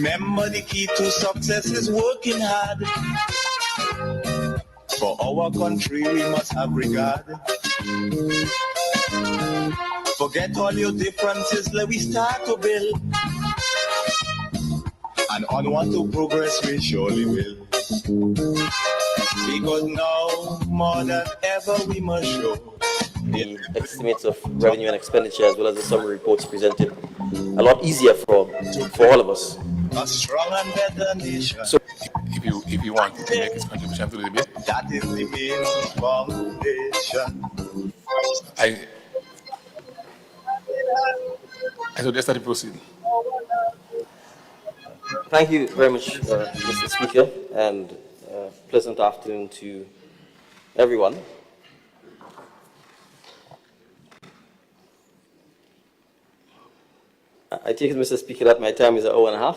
Remember, the key to success is working hard. For our country, we must have regard. Forget all your differences, let we start to build. And onward to progress we surely will. Because now, more than ever, we must show the estimates of revenue and expenditure as well as the summary reports presented a lot easier for all of us. A strong and better nation. So, if you want to make his contribution to the debate, that is the main foundation. I suggest that you proceed. Thank you very much, Mr. Speaker, and pleasant afternoon to everyone. I take it, Mr. Speaker, that my time is an hour and a half?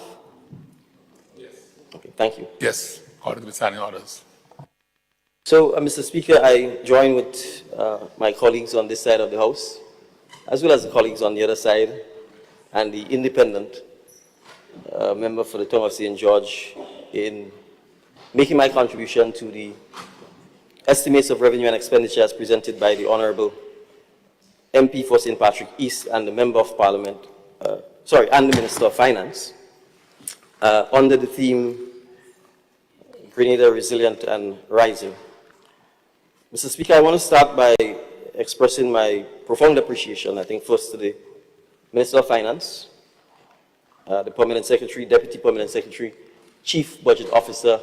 Yes. Okay, thank you. Yes, order to be signing orders. So, Mr. Speaker, I join with my colleagues on this side of the House, as well as the colleagues on the other side, and the independent member for the town of St. George in making my contribution to the estimates of revenue and expenditure as presented by the Honourable MP for St. Patrick East and the Member of Parliament, and the Minister of Finance, under the theme Grenada Resilient and Rising. Mr. Speaker, I want to start by expressing my profound appreciation, I think, first to the Minister of Finance, the Permanent Secretary, Deputy Permanent Secretary, Chief Budget Officer,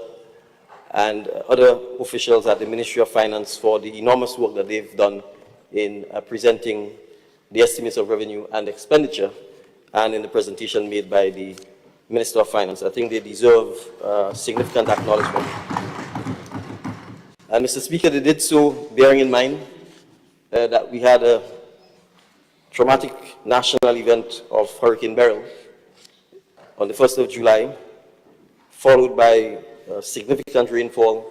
and other officials at the Ministry of Finance for the enormous work that they've done in presenting the estimates of revenue and expenditure and in the presentation made by the Minister of Finance. I think they deserve significant acknowledgement. And Mr. Speaker, they did so bearing in mind that we had a traumatic national event of Hurricane Beryl on the 1st of July, followed by significant rainfall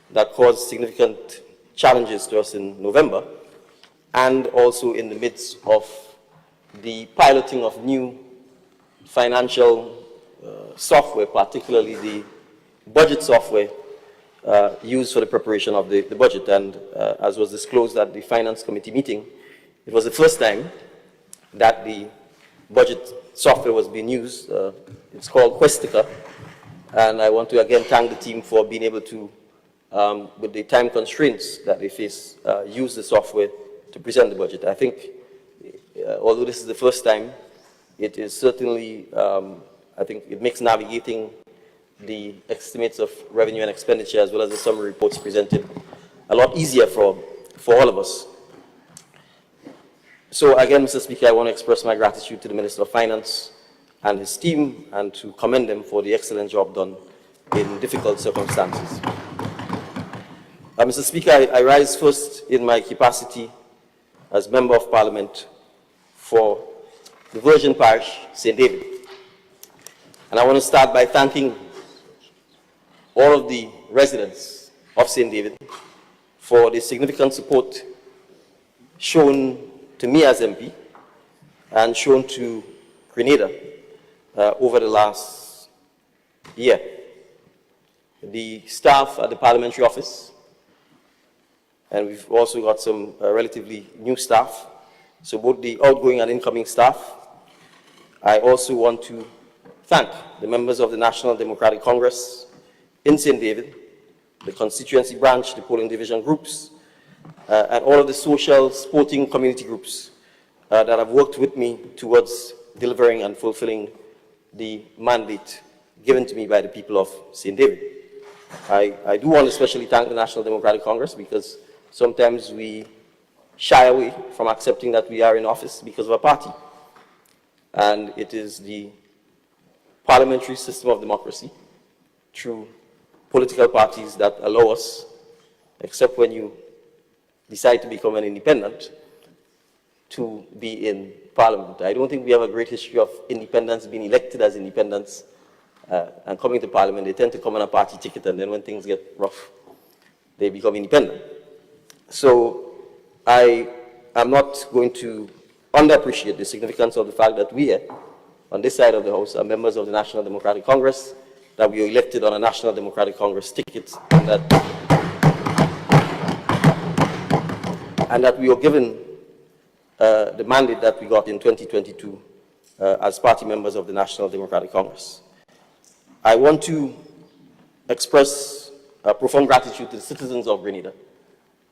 that caused significant challenges to us in November, and also in the midst of the piloting of new financial software, particularly the budget software used for the preparation of the budget. And as was disclosed at the Finance Committee meeting, it was the first time that the budget software was being used. It's called Questica, and I want to again thank the team for being able to, with the time constraints that they face, use the software to present the budget. I think, although this is the first time, it is certainly, I think it makes navigating the estimates of revenue and expenditure as well as the summary reports presented a lot easier for all of us. So again, Mr. Speaker, I want to express my gratitude to the Minister of Finance and his team and to commend them for the excellent job done in difficult circumstances. Mr. Speaker, I rise first in my capacity as Member of Parliament for the Virgin Parish, St. David. And I want to start by thanking all of the residents of St. David for the significant support shown to me as MP and shown to Grenada over the last year. The staff at the Parliamentary office, and we've also got some relatively new staff, so both the outgoing and incoming staff. I also want to thank the members of the National Democratic Congress in St. David, the Constituency branch, the polling division groups, and all of the social, sporting community groups that have worked with me towards delivering and fulfilling the mandate given to me by the people of St. David. I do want to especially thank the National Democratic Congress because sometimes we shy away from accepting that we are in office because of a party. And it is the parliamentary system of democracy through political parties that allow us, except when you decide to become an independent, to be in Parliament. I don't think we have a great history of independents being elected as independents and coming to Parliament. They tend to come on a party ticket, and then when things get rough, they become independent. So I am not going to underappreciate the significance of the fact that we here on this side of the House are members of the National Democratic Congress, that we were elected on a National Democratic Congress ticket, and that we were given the mandate that we got in 2022 as party members of the National Democratic Congress. I want to express profound gratitude to the citizens of Grenada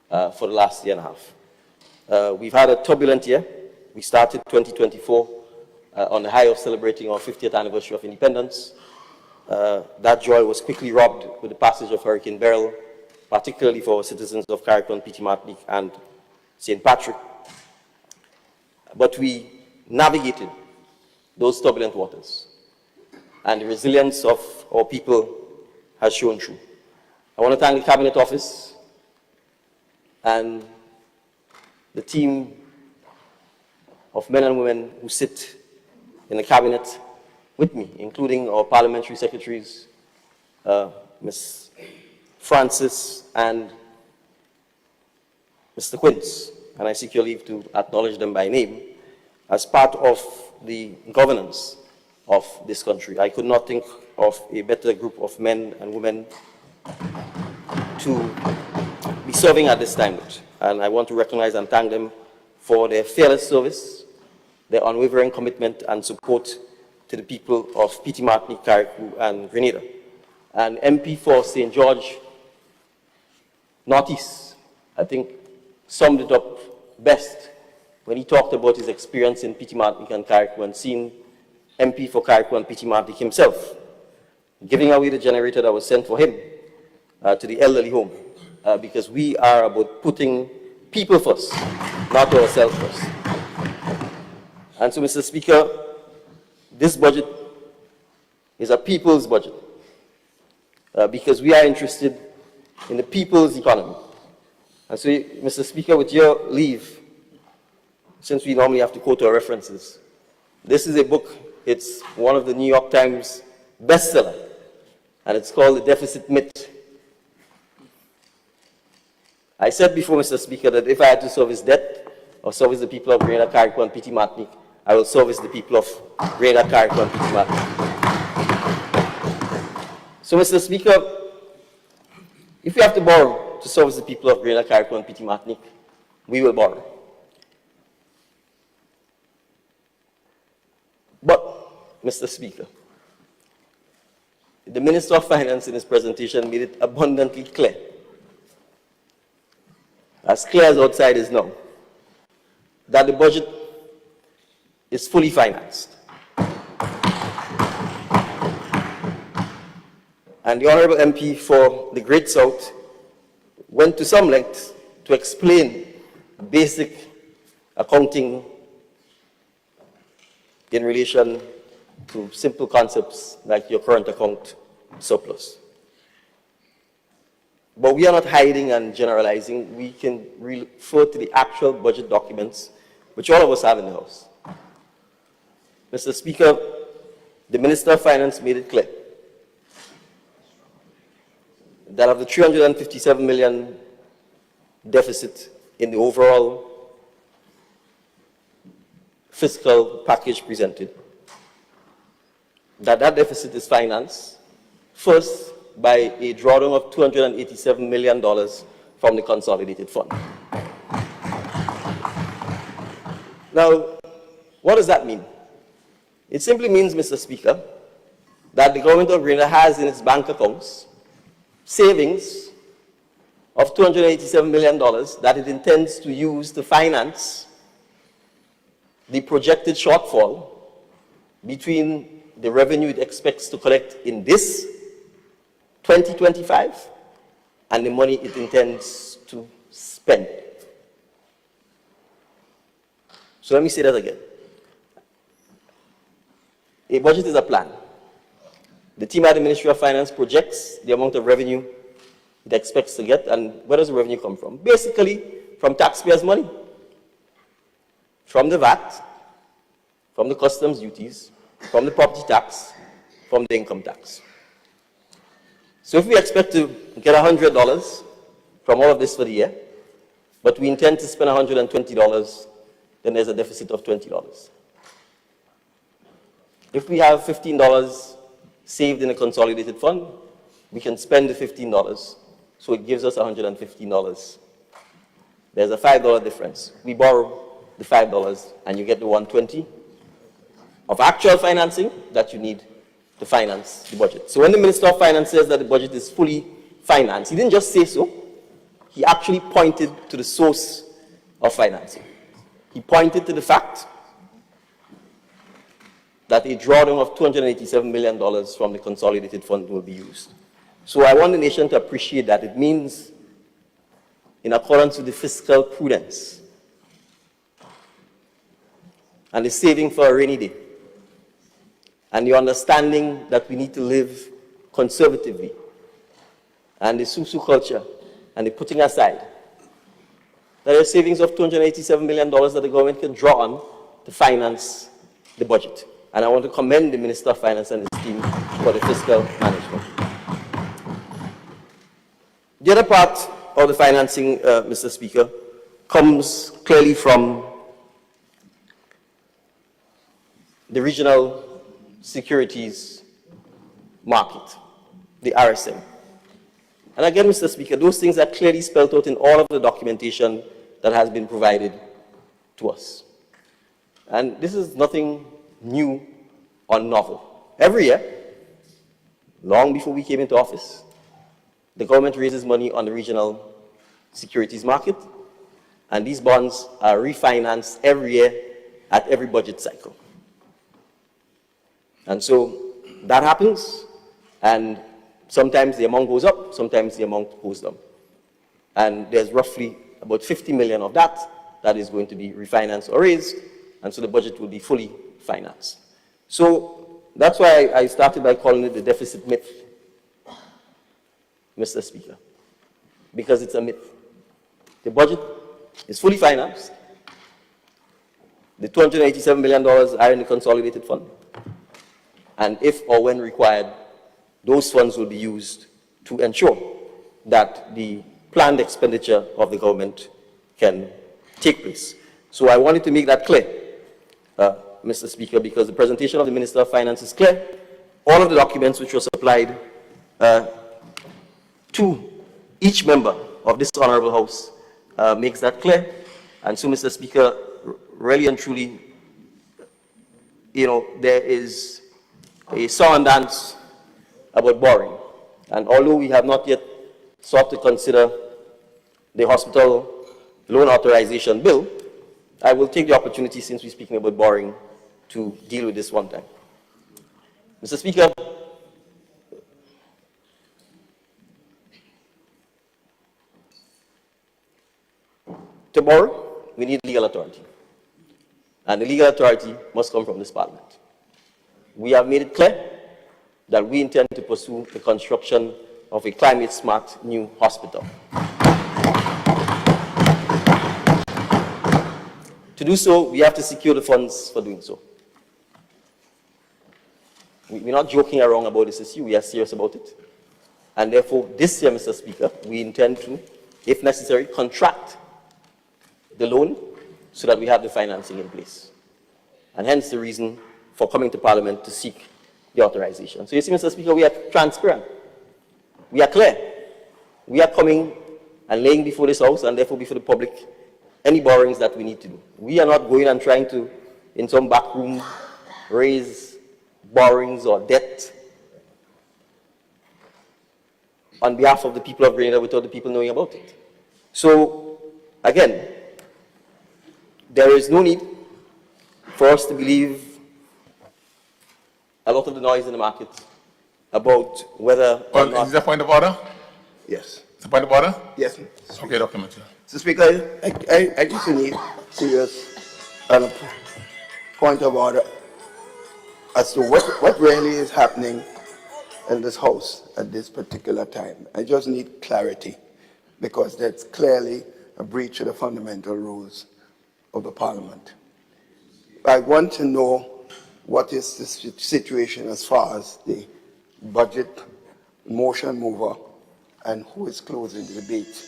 for the last year and a half. We've had a turbulent year. We started 2024 on the high of celebrating our 50th anniversary of independence. That joy was quickly robbed with the passage of Hurricane Beryl, particularly for our citizens of Carrickmont, Petite Martinique, and St. Patrick. But we navigated those turbulent waters, and the resilience of our people has shown through. I want to thank the Cabinet Office and the team of men and women who sit in the Cabinet with me, including our Parliamentary Secretaries, Ms. Francis and Mr. Quince, and I seek your leave to acknowledge them by name as part of the governance of this country. I could not think of a better group of men and women to be serving at this time with, and I want to recognize and thank them for their fearless service, their unwavering commitment and support to the people of Petite Martinique, Carriacou, and Grenada. And MP for St. George Northeast, I think, summed it up best when he talked about his experience in Petite Martinique and Carriacou and seeing MP for Carriacou and Petite Martinique himself giving away the generator that was sent for him to the elderly home, because we are about putting people first, not ourselves first. And so, Mr. Speaker, this budget is a people's budget, because we are interested in the people's economy. And so, Mr. Speaker, with your leave, since we normally have to quote our references, this is a book. It's one of the New York Times bestseller, and it's called The Deficit Myth. I said before, Mr. Speaker, that if I had to service debt or service the people of Grenada, Carriacou, and Petite Martinique, I will service the people of Grenada, Carriacou, and Petite Martinique. So, Mr. Speaker, if we have to borrow to service the people of Grenada, Carriacou, and Petite Martinique, we will borrow. But, Mr. Speaker, the Minister of Finance in his presentation made it abundantly clear, as clear as outside is now, that the budget is fully financed. And the Honourable MP for the Great South went to some lengths to explain basic accounting in relation to simple concepts like your current account surplus. But we are not hiding and generalizing. We can refer to the actual budget documents, which all of us have in the House. Mr. Speaker, the Minister of Finance made it clear that of the $357 million deficit in the overall fiscal package presented, that deficit is financed first by a drawdown of $287 million from the Consolidated Fund. Now, what does that mean? It simply means, Mr. Speaker, that the government of Grenada has in its bank accounts savings of $287 million that it intends to use to finance the projected shortfall between the revenue it expects to collect in this 2025 and the money it intends to spend. So let me say that again. A budget is a plan. The team at the Ministry of Finance projects the amount of revenue it expects to get, and where does the revenue come from? Basically, from taxpayers' money, from the VAT, from the customs duties, from the property tax, from the income tax. So if we expect to get $100 from all of this for the year, but we intend to spend $120, then there's a deficit of $20. If we have $15 saved in a consolidated fund, we can spend the $15, so it gives us $115. There's a $5 difference. We borrow the $5 and you get the $120 of actual financing that you need to finance the budget. So when the Minister of Finance says that the budget is fully financed, he didn't just say so, he actually pointed to the source of financing. He pointed to the fact that a drawdown of $287 million from the consolidated fund will be used. So I want the nation to appreciate that. It means, in accordance with the fiscal prudence and the saving for a rainy day, and the understanding that we need to live conservatively, and the susu culture, and the putting aside, there are savings of $287 million that the government can draw on to finance the budget. And I want to commend the Minister of Finance and his team for the fiscal management. The other part of the financing, Mr. Speaker, comes clearly from the regional securities market, the RSM. And again, Mr. Speaker, those things are clearly spelled out in all of the documentation that has been provided to us. And this is nothing new or novel. Every year, long before we came into office, the government raises money on the regional securities market, and these bonds are refinanced every year at every budget cycle. And so that happens, and sometimes the amount goes up, sometimes the amount goes down. And there's roughly about 50 million of that is going to be refinanced or raised, and so the budget will be fully financed. So that's why I started by calling it the deficit myth, Mr. Speaker, because it's a myth. The budget is fully financed. The $287 million are in the consolidated fund. And if or when required, those funds will be used to ensure that the planned expenditure of the government can take place. So I wanted to make that clear, Mr. Speaker, because the presentation of the Minister of Finance is clear. All of the documents which were supplied to each member of this Honorable House makes that clear. And so, Mr. Speaker, really and truly, there is a song and dance about borrowing. And although we have not yet sought to consider the hospital loan authorization bill, I will take the opportunity, since we're speaking about borrowing, to deal with this one time. Mr. Speaker, to borrow, we need legal authority. And the legal authority must come from this Parliament. We have made it clear that we intend to pursue the construction of a climate-smart new hospital. To do so, we have to secure the funds for doing so. We're not joking around about this issue. We are serious about it. And therefore, this year, Mr. Speaker, we intend to, if necessary, contract the loan so that we have the financing in place. And hence the reason for coming to Parliament to seek the authorization. So you see, Mr. Speaker, we are transparent. We are clear. We are coming and laying before this House and therefore before the public any borrowings that we need to do. We are not going and trying to, in some back room, raise borrowings or debt on behalf of the people of Grenada without the people knowing about it. So, again, there is no need for us to believe a lot of the noise in the market about whether or not... Is that a point of order? Yes. It's a point of order? Yes. Okay, document. Mr. Speaker, I just need serious point of order as to what really is happening in this House at this particular time. I just need clarity, because that's clearly a breach of the fundamental rules of the Parliament. I want to know what is the situation as far as the budget motion mover and who is closing the debate.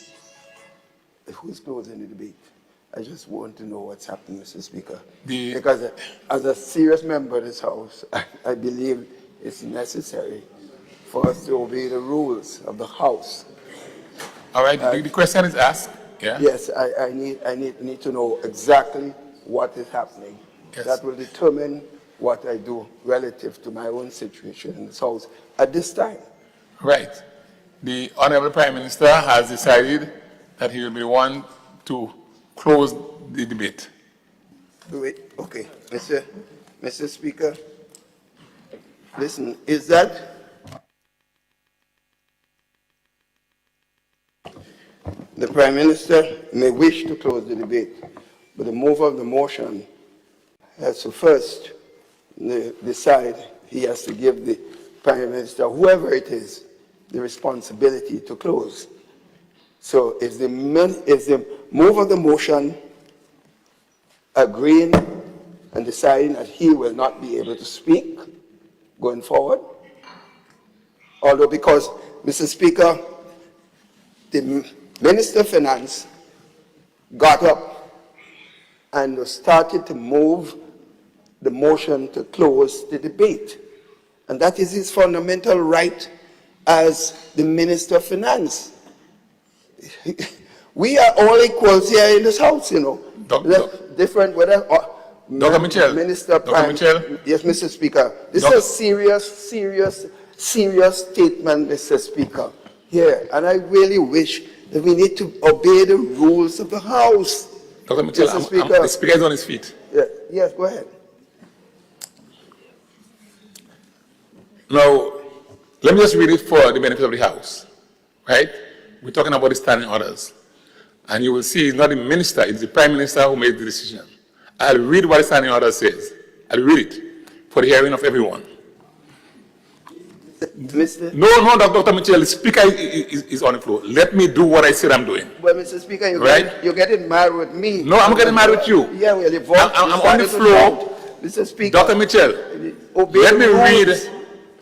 Who is closing the debate? I just want to know what's happening, Mr. Speaker. The- Because as a serious member of this House, I believe it's necessary for us to obey the rules of the House. All right, the question is asked. Yeah? Yes, I need to know exactly what is happening. Yes. That will determine what I do relative to my own situation in this House at this time. Right. The Honorable Prime Minister has decided that he will be the one to close the debate. Wait, okay, Mr. Speaker, listen, is that the Prime Minister may wish to close the debate, but the mover of the motion has to first decide he has to give the Prime Minister, whoever it is, the responsibility to close. So is the mover of the motion agreeing and deciding that he will not be able to speak going forward? Although, because, Mr. Speaker, the Minister of Finance got up and started to move the motion to close the debate. And that is his fundamental right as the Minister of Finance. We are all equals here in this House, you know. Different, whether Dr. Mitchell. Minister, Dr. Mitchell. Yes, Mr. Speaker. This is a serious statement, Mr. Speaker. Here, and I really wish that we need to obey the rules of the House. Dr. Mitchell, the Speaker is on his feet. Yeah, yes, go ahead. Now, let me just read it for the benefit of the House, right? We're talking about the standing orders. And you will see it's not the minister, it's the Prime Minister who made the decision. I'll read what the standing order says. I'll read it for the hearing of everyone. Mr. No, Dr. Mitchell, the Speaker is on the floor. Let me do what I said I'm doing. Well, Mr. Speaker, you're getting mad with me. No, I'm getting mad with you. Yeah, well, I'm on the floor. Mr. Speaker. Dr. Mitchell, let me read.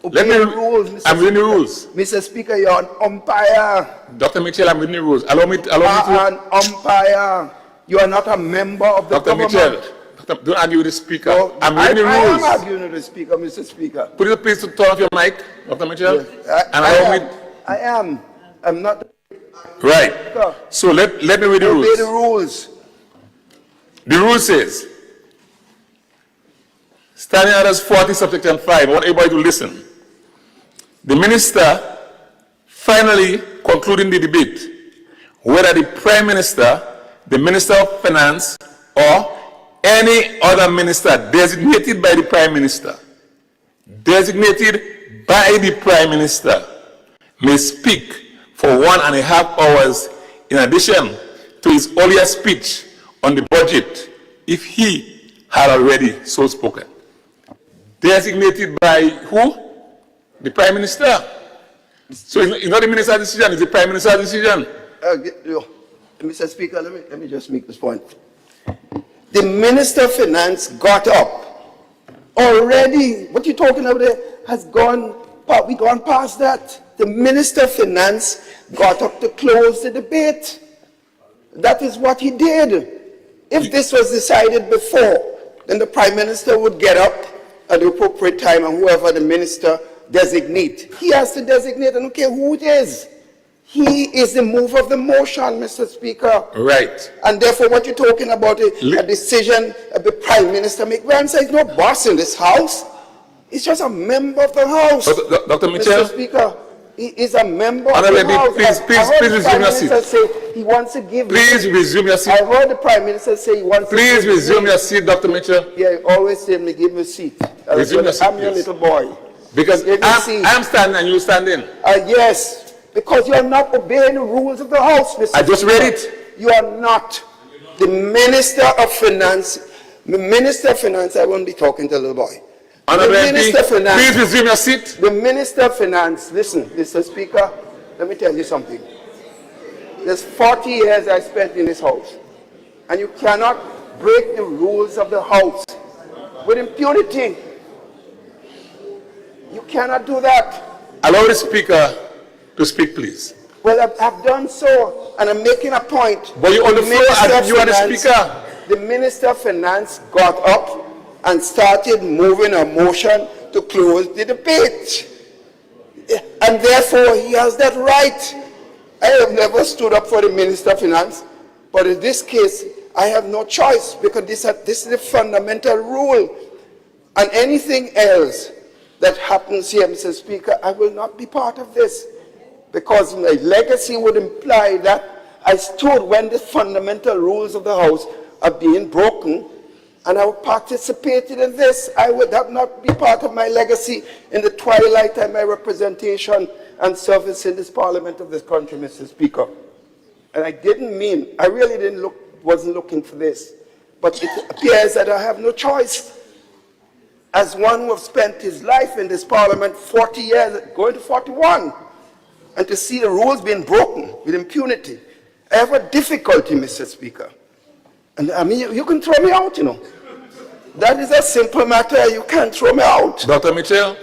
Rules, I'm reading the rules. Mr. Speaker, you're an umpire. Dr. Mitchell, I'm reading the rules. Allow me to. An umpire. You are not a member of the government. Dr. Mitchell, don't argue with the Speaker. No, I'm reading the rules. I am arguing with the Speaker, Mr. Speaker. Could you please turn off your mic, Dr. Mitchell? I am. I'm not. Right. So let me read the rules. Obey the rules. The rule says, Standing Orders 40, subsection 5. I want everybody to listen. The minister finally concluding the debate, whether the Prime Minister, the Minister of Finance, or any other minister designated by the Prime Minister, may speak for 1.5 hours in addition to his earlier speech on the budget if he had already so spoken. Designated by who? The Prime Minister. So it's not the minister's decision, it's the Prime Minister's decision. Mr. Speaker, let me just make this point. The Minister of Finance got up. Already, what you're talking about there has gone past that. The Minister of Finance got up to close the debate. That is what he did. If this was decided before, then the Prime Minister would get up at the appropriate time, and whoever the minister designate, he has to designate, and okay, who it is. He is the mover of the motion, Mr. Speaker. Right. And therefore, what you're talking about, a decision of the Prime Minister make, Ramsay is no boss in this House. He's just a member of the House. Dr. Mitchell? Mr. Speaker, he is a member of the House. Please resume your seat. Say he wants to give. Please resume your seat. I heard the Prime Minister say he wants to give. Please resume your seat, Dr. Mitchell. Yeah, he always say me give me a seat. Resume your seat, I'm your little boy. Because I'm standing and you standing. Yes, because you are not obeying the rules of the House, Mr. I just read Speaker. it. You are not. The Minister of Finance, I won't be talking to the little boy. Honorable MP, please resume your seat. The Minister of Finance, listen, Mr. Speaker, let me tell you something. There's 40 years I spent in this House, and you cannot break the rules of the House with impunity. You cannot do that. Allow the Speaker to speak, please. Well, I've done so, and I'm making a point. But you're on the floor and you are the speaker. The Minister of Finance got up and started moving a motion to close the debate. And therefore, he has that right. I have never stood up for the Minister of Finance, but in this case, I have no choice because this is a fundamental rule. And anything else that happens here, Mr. Speaker, I will not be part of this because my legacy would imply that I stood when the fundamental rules of the House are being broken, and I participated in this. I would not be part of my legacy in the twilight of my representation and service in this Parliament of this country, Mr. Speaker. And I really wasn't looking for this. But it appears that I have no choice. As one who has spent his life in this Parliament, 40 years, going to 41, and to see the rules being broken with impunity, I have a difficulty, Mr. Speaker. And I mean, you can throw me out, you know. That is a simple matter. You can't throw me out. Dr. Mitchell?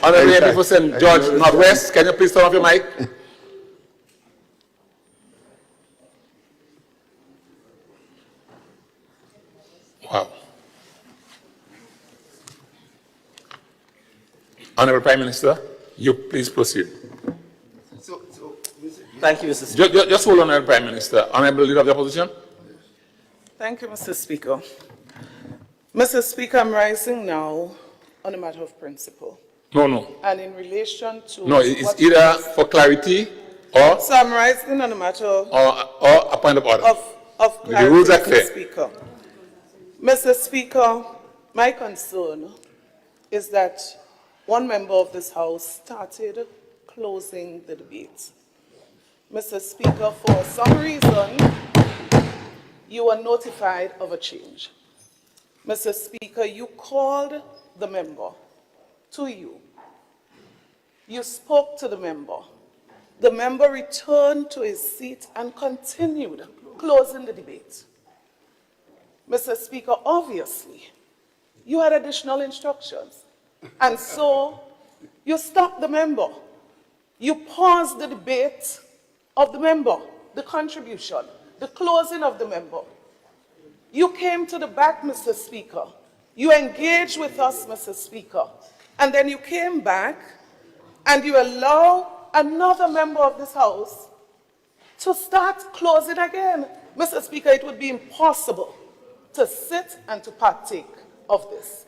Honorable MP George Northwest, can you please turn off your mic? Wow. Honorable Prime Minister, you please proceed. Thank you, Mr. Speaker. Just hold on, Honorable Prime Minister. Honorable Leader of the Opposition. Thank you, Mr. Speaker. Mr. Speaker, I'm rising now on a matter of principle. No. And in relation to... No, it's either for clarity or... So I'm rising on a matter... Or a point of order. Of clarity, the rules are clear. Mr. Speaker. Mr. Speaker, my concern is that one member of this House started closing the debate. Mr. Speaker, for some reason, you were notified of a change. Mr. Speaker, you called the member to you. You spoke to the member. The member returned to his seat and continued closing the debate. Mr. Speaker, obviously, you had additional instructions. And so you stopped the member. You paused the debate of the member, the contribution, the closing of the member. You came to the back, Mr. Speaker. You engaged with us, Mr. Speaker. And then you came back and you allow another member of this House to start closing again. Mr. Speaker, it would be impossible to sit and to partake of this.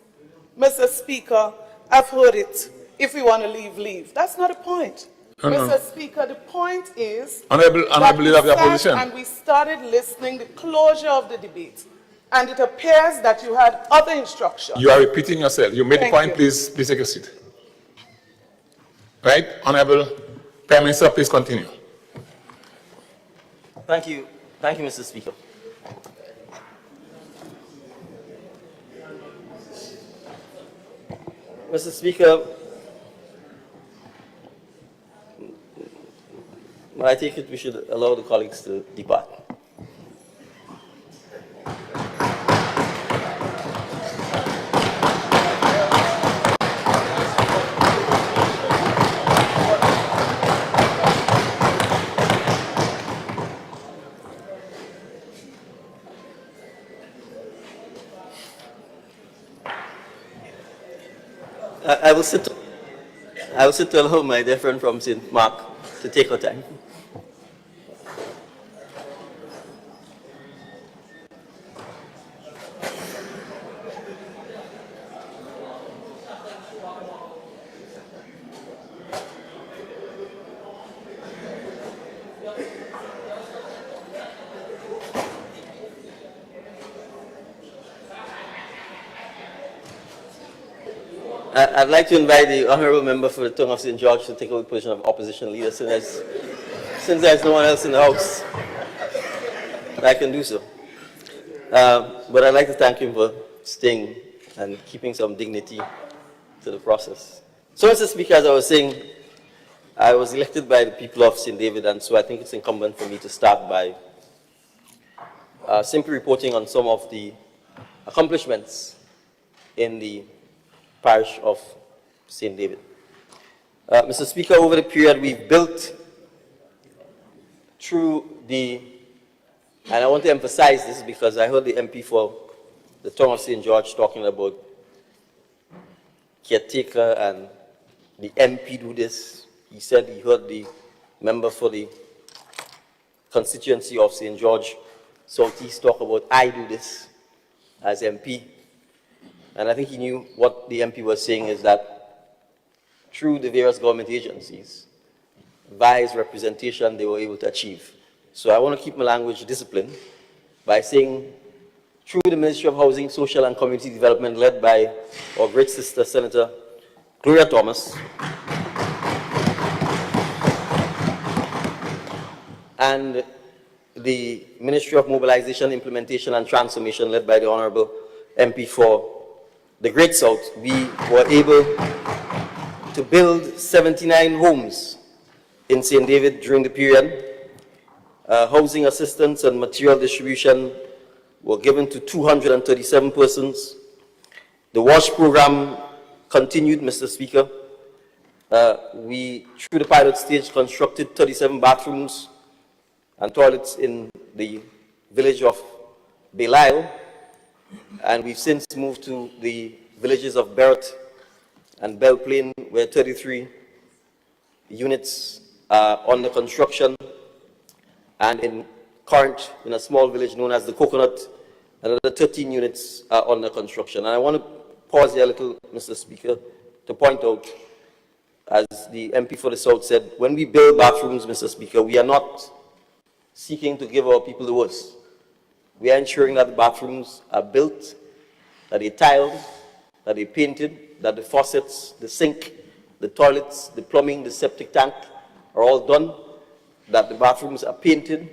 Mr. Speaker, I've heard it. If we want to leave, leave. That's not a point. Mr. Speaker, the point is Honorable Leader of the Opposition. And we started listening the closure of the debate. And it appears that you had other instructions. You are repeating yourself. You made the point, please take a seat. Right? Honorable Prime Minister, please continue. Thank you, Mr. Speaker. Mr. Speaker, I take it we should allow the colleagues to depart. I will sit to allow my dear friend from St. Mark to take her time. I'd like to invite the honourable member for the Tongue of St. George to take over the position of opposition leader since there's no one else in the House. I can do so. But I'd like to thank him for staying and keeping some dignity to the process. So, Mr. Speaker, as I was saying, I was elected by the people of St. David, and so I think it's incumbent for me to start by simply reporting on some of the accomplishments in the parish of St. David. Mr. Speaker, over the period we've built through the, and I want to emphasize this because I heard the MP for the town of St. George talking about caretaker and the MP do this. He said he heard the member for the constituency of St. George Southeast talk about I do this as MP. And I think he knew what the MP was saying is that through the various government agencies, via his representation, they were able to achieve. So I want to keep my language disciplined by saying through the Ministry of Housing, Social and Community Development led by our great sister, Senator Gloria Thomas, and the Ministry of Mobilization, Implementation and Transformation led by the Honorable MP for the Great South, we were able to build 79 homes in St. David during the period. Housing assistance and material distribution were given to 237 persons. The WASH program continued, Mr. Speaker. We, through the pilot stage, constructed 37 bathrooms and toilets in the village of Belial, and we've since moved to the villages of Barrett and Belle Plaine, where 33 units are under construction, and in a small village known as the Coconut, another 13 units are under construction. And I want to pause here a little, Mr. Speaker, to point out, as the MP for the South said, when we build bathrooms, Mr. Speaker, we are not seeking to give our people the worst. We are ensuring that the bathrooms are built, that they're tiled, that they're painted, that the faucets, the sink, the toilets, the plumbing, the septic tank are all done, that the bathrooms are painted,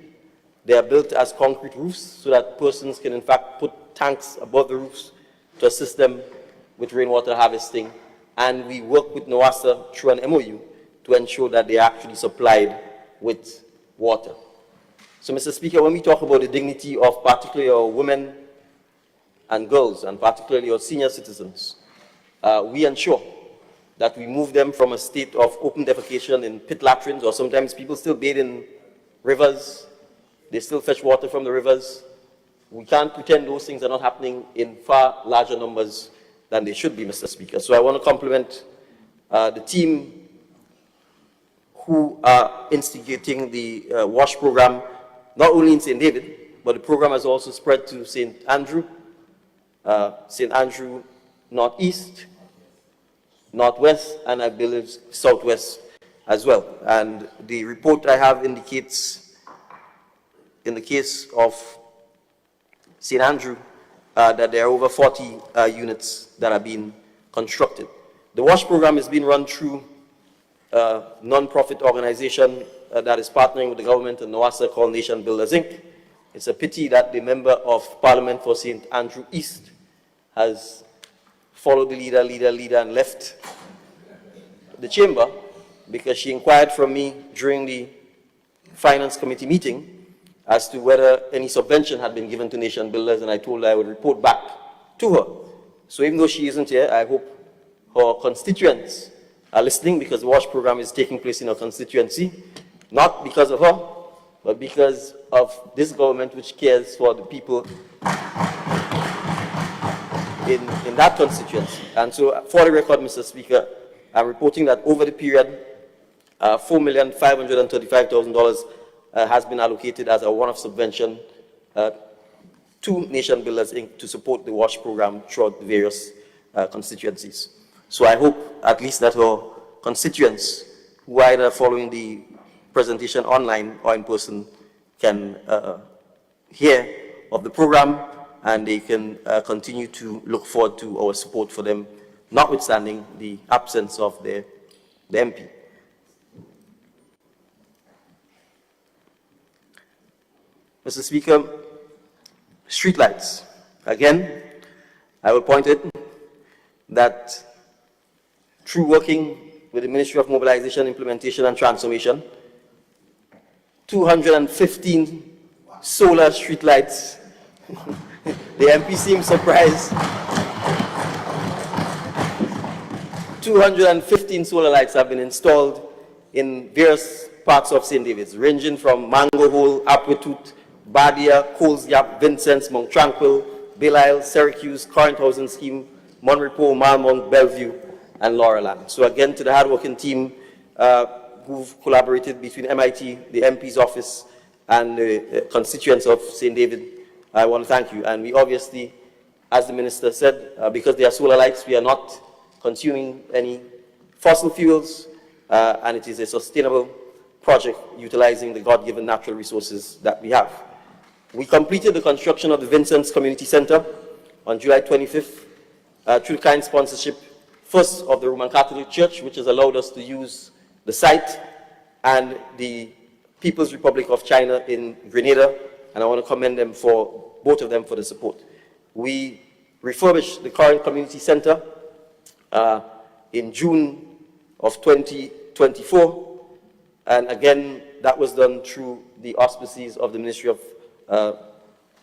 they are built as concrete roofs so that persons can in fact put tanks above the roofs to assist them with rainwater harvesting. And we work with NOASA through an MOU to ensure that they are actually supplied with water. So, Mr. Speaker, when we talk about the dignity of particularly our women and girls, and particularly our senior citizens, we ensure that we move them from a state of open defecation in pit latrines, or sometimes people still bathe in rivers, they still fetch water from the rivers. We can't pretend those things are not happening in far larger numbers than they should be, Mr. Speaker. So I want to compliment the team who are instigating the WASH program, not only in St. David, but the program has also spread to St. Andrew Northeast, Northwest, and I believe Southwest as well. And the report I have indicates, in the case of St. Andrew, that there are over 40 units that are being constructed. The WASH program is being run through a non-profit organization that is partnering with the government and NOASA called Nation Builders Inc. It's a pity that the member of Parliament for St. Andrew East has followed the leader and left the chamber, because she inquired from me during the Finance Committee meeting as to whether any subvention had been given to Nation Builders, and I told her I would report back to her. So even though she isn't here, I hope her constituents are listening, because the WASH program is taking place in her constituency, not because of her, but because of this government which cares for the people in that constituency. And so, for the record, Mr. Speaker, I'm reporting that over the period, $4,535,000 has been allocated as a one-off subvention to Nation Builders Inc. to support the WASH program throughout the various constituencies. So I hope at least that our constituents who are either following the presentation online or in person can hear of the program, and they can continue to look forward to our support for them, notwithstanding the absence of the MP. Mr. Speaker, streetlights. Again, I will point it that through working with the Ministry of Mobilization, Implementation and Transformation, 215 solar streetlights. The MP seems surprised. 215 solar lights have been installed in various parts of St. David's, ranging from Mango Hole, Apwetut, Badia, Coles Gap, Vincent's, Mount Tranquil, Belial, Syracuse, Current Housing Scheme, Monrepo, Malmont, Bellevue, and Laurelland. So again, to the hardworking team who've collaborated between MIT, the MP's office, and the constituents of St. David, I want to thank you. And we obviously, as the minister said, because they are solar lights, we are not consuming any fossil fuels, and it is a sustainable project utilizing the God-given natural resources that we have. We completed the construction of the Vincent's Community Center on July 25th through the kind sponsorship, first of the Roman Catholic Church, which has allowed us to use the site, and the People's Republic of China in Grenada, and I want to commend them for, both of them, for the support. We refurbished the current community center in June of 2024, and again, that was done through the auspices of the Ministry of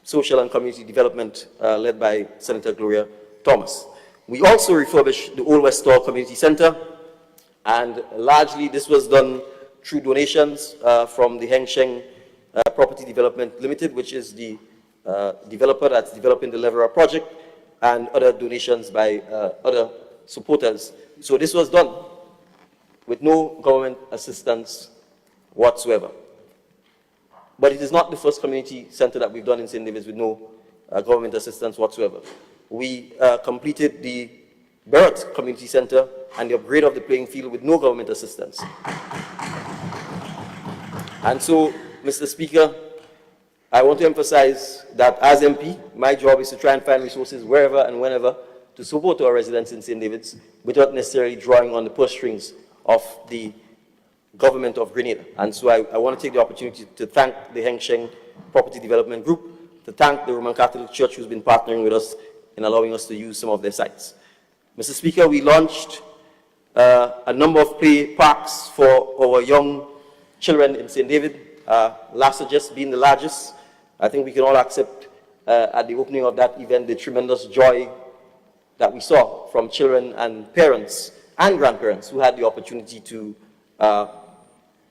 Social and Community Development, led by Senator Gloria Thomas. We also refurbished the Old West Store Community Center, and largely this was done through donations from the Hengsheng Property Development Limited, which is the developer that's developing the Levera project, and other donations by other supporters. So this was done with no government assistance whatsoever. But it is not the first community center that we've done in St. David's with no government assistance whatsoever. We completed the Barrett Community Center and the upgrade of the playing field with no government assistance. And so, Mr. Speaker, I want to emphasize that as MP, my job is to try and find resources wherever and whenever to support our residents in St. David's without necessarily drawing on the purse strings of the government of Grenada. And so I want to take the opportunity to thank the Hengsheng Property Development Group, to thank the Roman Catholic Church who's been partnering with us in allowing us to use some of their sites. Mr. Speaker, we launched a number of play parks for our young children in St. David, Lassages being the largest. I think we can all accept at the opening of that event the tremendous joy that we saw from children and parents and grandparents who had the opportunity to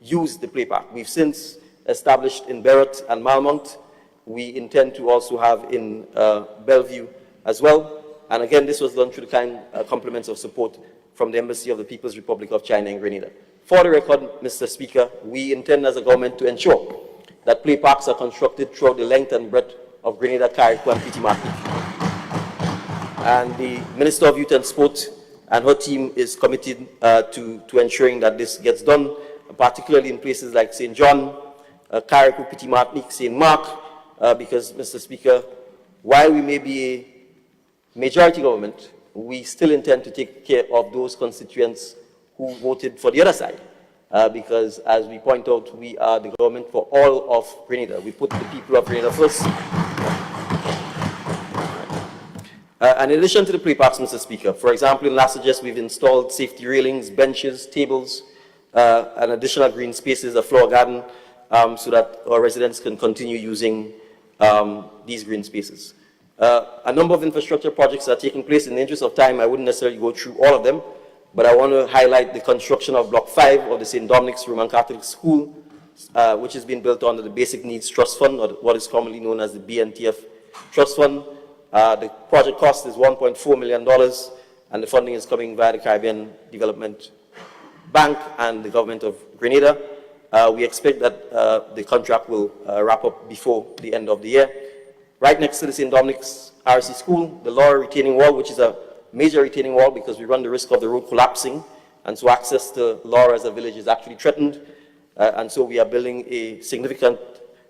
use the play park. We've since established in Barrett and Malmont. We intend to also have in Bellevue as well. And again, this was done through the kind compliments of support from the Embassy of the People's Republic of China in Grenada. For the record, Mr. Speaker, we intend as a government to ensure that play parks are constructed throughout the length and breadth of Grenada, Carriacou, and Petit Martin. And the Minister of Youth and Sport and her team is committed to ensuring that this gets done, particularly in places like St. John, Carriacou, Petit Martinique, St. Mark, because, Mr. Speaker, while we may be a majority government, we still intend to take care of those constituents who voted for the other side, because, as we point out, we are the government for all of Grenada. We put the people of Grenada first. And in addition to the play parks, Mr. Speaker, for example, in Lassages, we've installed safety railings, benches, tables, and additional green spaces, a flower garden, so that our residents can continue using these green spaces. A number of infrastructure projects are taking place. In the interest of time, I wouldn't necessarily go through all of them, but I want to highlight the construction of Block 5 of the St. Dominic's Roman Catholic School, which has been built under the Basic Needs Trust Fund, or what is commonly known as the BNTF Trust Fund. The project cost is $1.4 million, and the funding is coming via the Caribbean Development Bank and the government of Grenada. We expect that the contract will wrap up before the end of the year. Right next to the St. Dominic's RC School, the Laura retaining wall, which is a major retaining wall because we run the risk of the road collapsing, and so access to Laura as a village is actually threatened, and so we are building a significant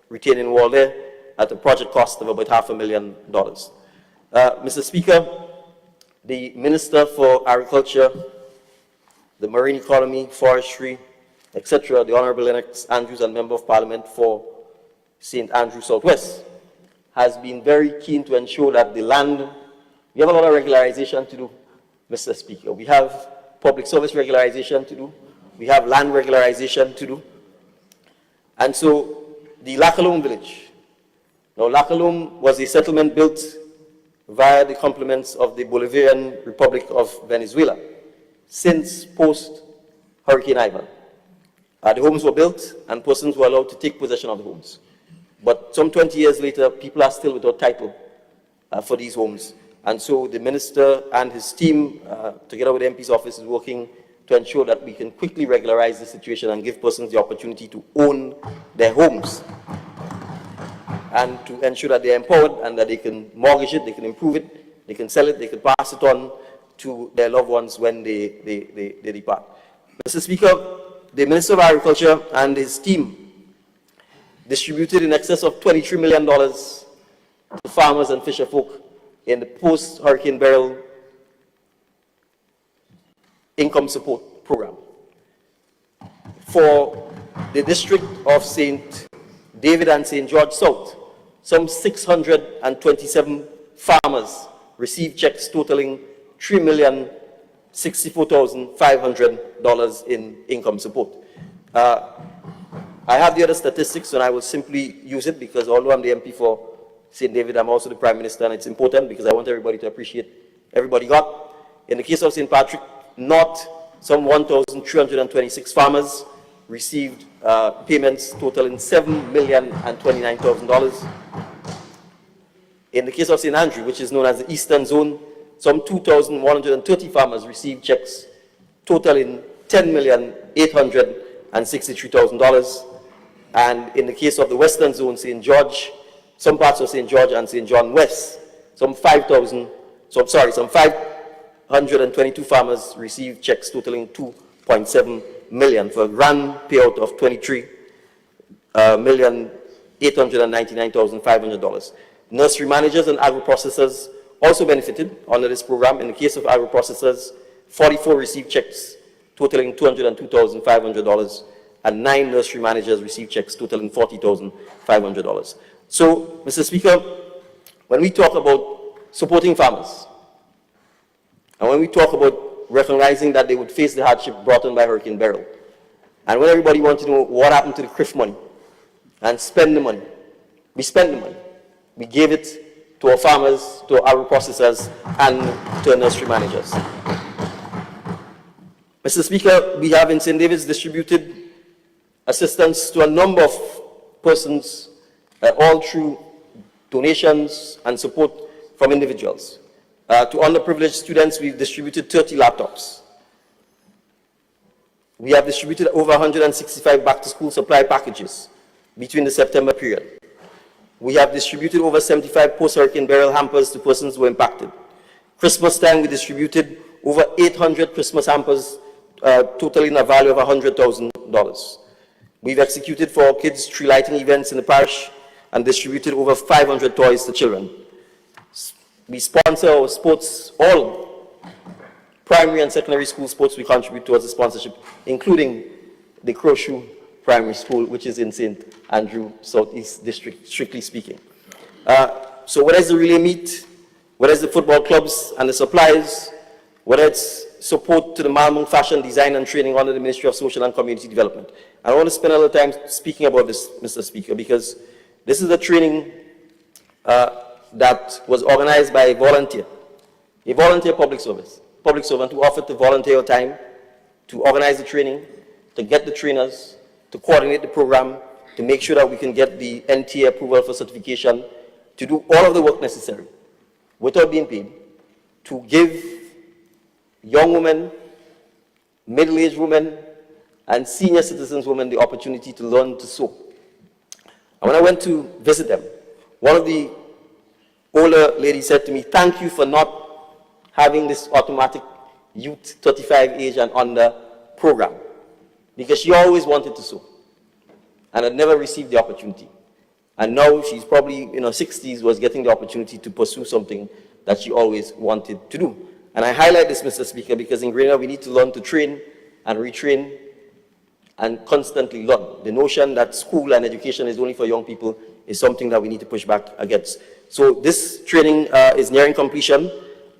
retaining wall there at a project cost of about $500,000. Mr. Speaker, the Minister for Agriculture, the Marine Economy, Forestry, etc., the Honorable Lennox Andrews, and Member of Parliament for St. Andrew Southwest, has been very keen to ensure that the land, we have a lot of regularization to do, Mr. Speaker. We have public service regularization to do. We have land regularization to do. And so the Lacalome village. Now, Lacalome was a settlement built via the compliments of the Bolivarian Republic of Venezuela. since post-Hurricane Ivan. The homes were built and persons were allowed to take possession of the homes. But some 20 years later, people are still without title for these homes. And so the minister and his team, together with the MP's office, is working to ensure that we can quickly regularize the situation and give persons the opportunity to own their homes, and to ensure that they're empowered and that they can mortgage it, they can improve it, they can sell it, they can pass it on to their loved ones when they depart. Mr. Speaker, the Minister of Agriculture and his team distributed in excess of $23 million to farmers and fisherfolk in the post-Hurricane Beryl income support program. For the district of St. David and St. George South, some 627 farmers received checks totaling $3,064,500 in income support. I have the other statistics, and I will simply use it because although I'm the MP for St. David, I'm also the Prime Minister, and it's important because I want everybody to appreciate everybody got. In the case of St. Patrick North, some 1,326 farmers received payments totaling $7,029,000. In the case of St. Andrew, which is known as the Eastern Zone, some 2,130 farmers received checks totaling $10,863,000. And in the case of the Western Zone, St. George, some parts of St. George and St. John West, some 522 farmers received checks totaling $2.7 million for a grand payout of $23,899,500. Nursery managers and agro-processors also benefited under this program. In the case of agro-processors, 44 received checks totaling $202,500, and 9 nursery managers received checks totaling $40,500. So, Mr. Speaker, when we talk about supporting farmers, and when we talk about recognizing that they would face the hardship brought on by Hurricane Beryl, and when everybody wants to know what happened to the CRIF money, and spend the money, we spent the money. We gave it to our farmers, to our agro-processors, and to our nursery managers. Mr. Speaker, we have in St. David's distributed assistance to a number of persons, all through donations and support from individuals. To underprivileged students, we've distributed 30 laptops. We have distributed over 165 back-to-school supply packages between the September period. We have distributed over 75 post-Hurricane Beryl hampers to persons who were impacted. Christmas time, we distributed over 800 Christmas hampers, totaling a value of $100,000. We've executed for our kids tree lighting events in the parish and distributed over 500 toys to children. We sponsor our sports, all primary and secondary school sports we contribute towards the sponsorship, including the Crowshoe Primary School, which is in St. Andrew Southeast District, strictly speaking. So whether it's the relay meet, whether it's the football clubs and the supplies, whether it's support to the Malmung Fashion Design and Training under the Ministry of Social and Community Development. I want to spend a little time speaking about this, Mr. Speaker, because this is a training that was organized by a volunteer public servant who offered to volunteer time to organize the training, to get the trainers, to coordinate the program, to make sure that we can get the NTA approval for certification, to do all of the work necessary without being paid, to give young women, middle-aged women, and senior citizens women the opportunity to learn to sew. And when I went to visit them, one of the older ladies said to me, "Thank you for not having this automatic youth 35 age and under program," because she always wanted to sew and had never received the opportunity. And now she's probably in her 60s, was getting the opportunity to pursue something that she always wanted to do. And I highlight this, Mr. Speaker, because in Grenada we need to learn to train and retrain and constantly learn. The notion that school and education is only for young people is something that we need to push back against. So this training is nearing completion,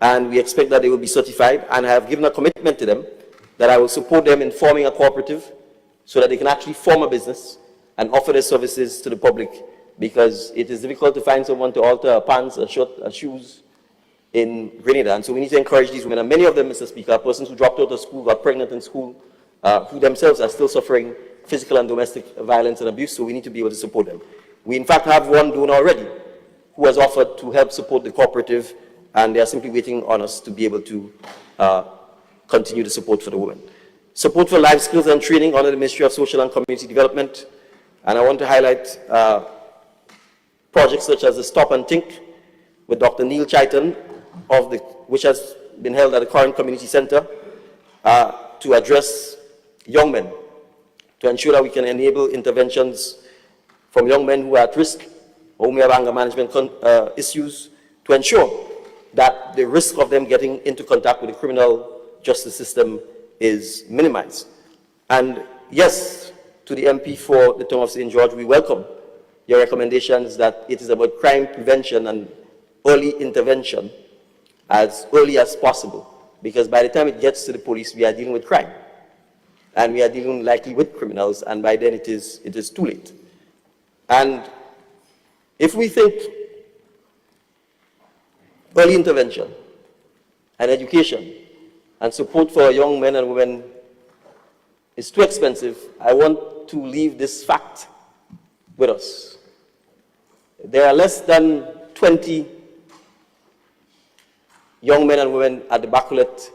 and we expect that they will be certified, and I have given a commitment to them that I will support them in forming a cooperative so that they can actually form a business and offer their services to the public, because it is difficult to find someone to alter a pants, a shirt, a shoes in Grenada. And so we need to encourage these women. And many of them, Mr. Speaker, are persons who dropped out of school, got pregnant in school, who themselves are still suffering physical and domestic violence and abuse, so we need to be able to support them. We in fact have one donor already who has offered to help support the cooperative, and they are simply waiting on us to be able to continue the support for the women. Support for life skills and training under the Ministry of Social and Community Development, and I want to highlight projects such as the Stop and Think with Dr. Neil Chaitan, which has been held at the Current Community Center to address young men, to ensure that we can enable interventions from young men who are at risk or who may have anger management issues, to ensure that the risk of them getting into contact with the criminal justice system is minimized. And yes, to the MP for the town of St. George, we welcome your recommendations that it is about crime prevention and early intervention as early as possible, because by the time it gets to the police, we are dealing with crime. And we are dealing likely with criminals, and by then it is too late. And if we think early intervention and education and support for young men and women is too expensive, I want to leave this fact with us. There are less than 20 young men and women at the Baculet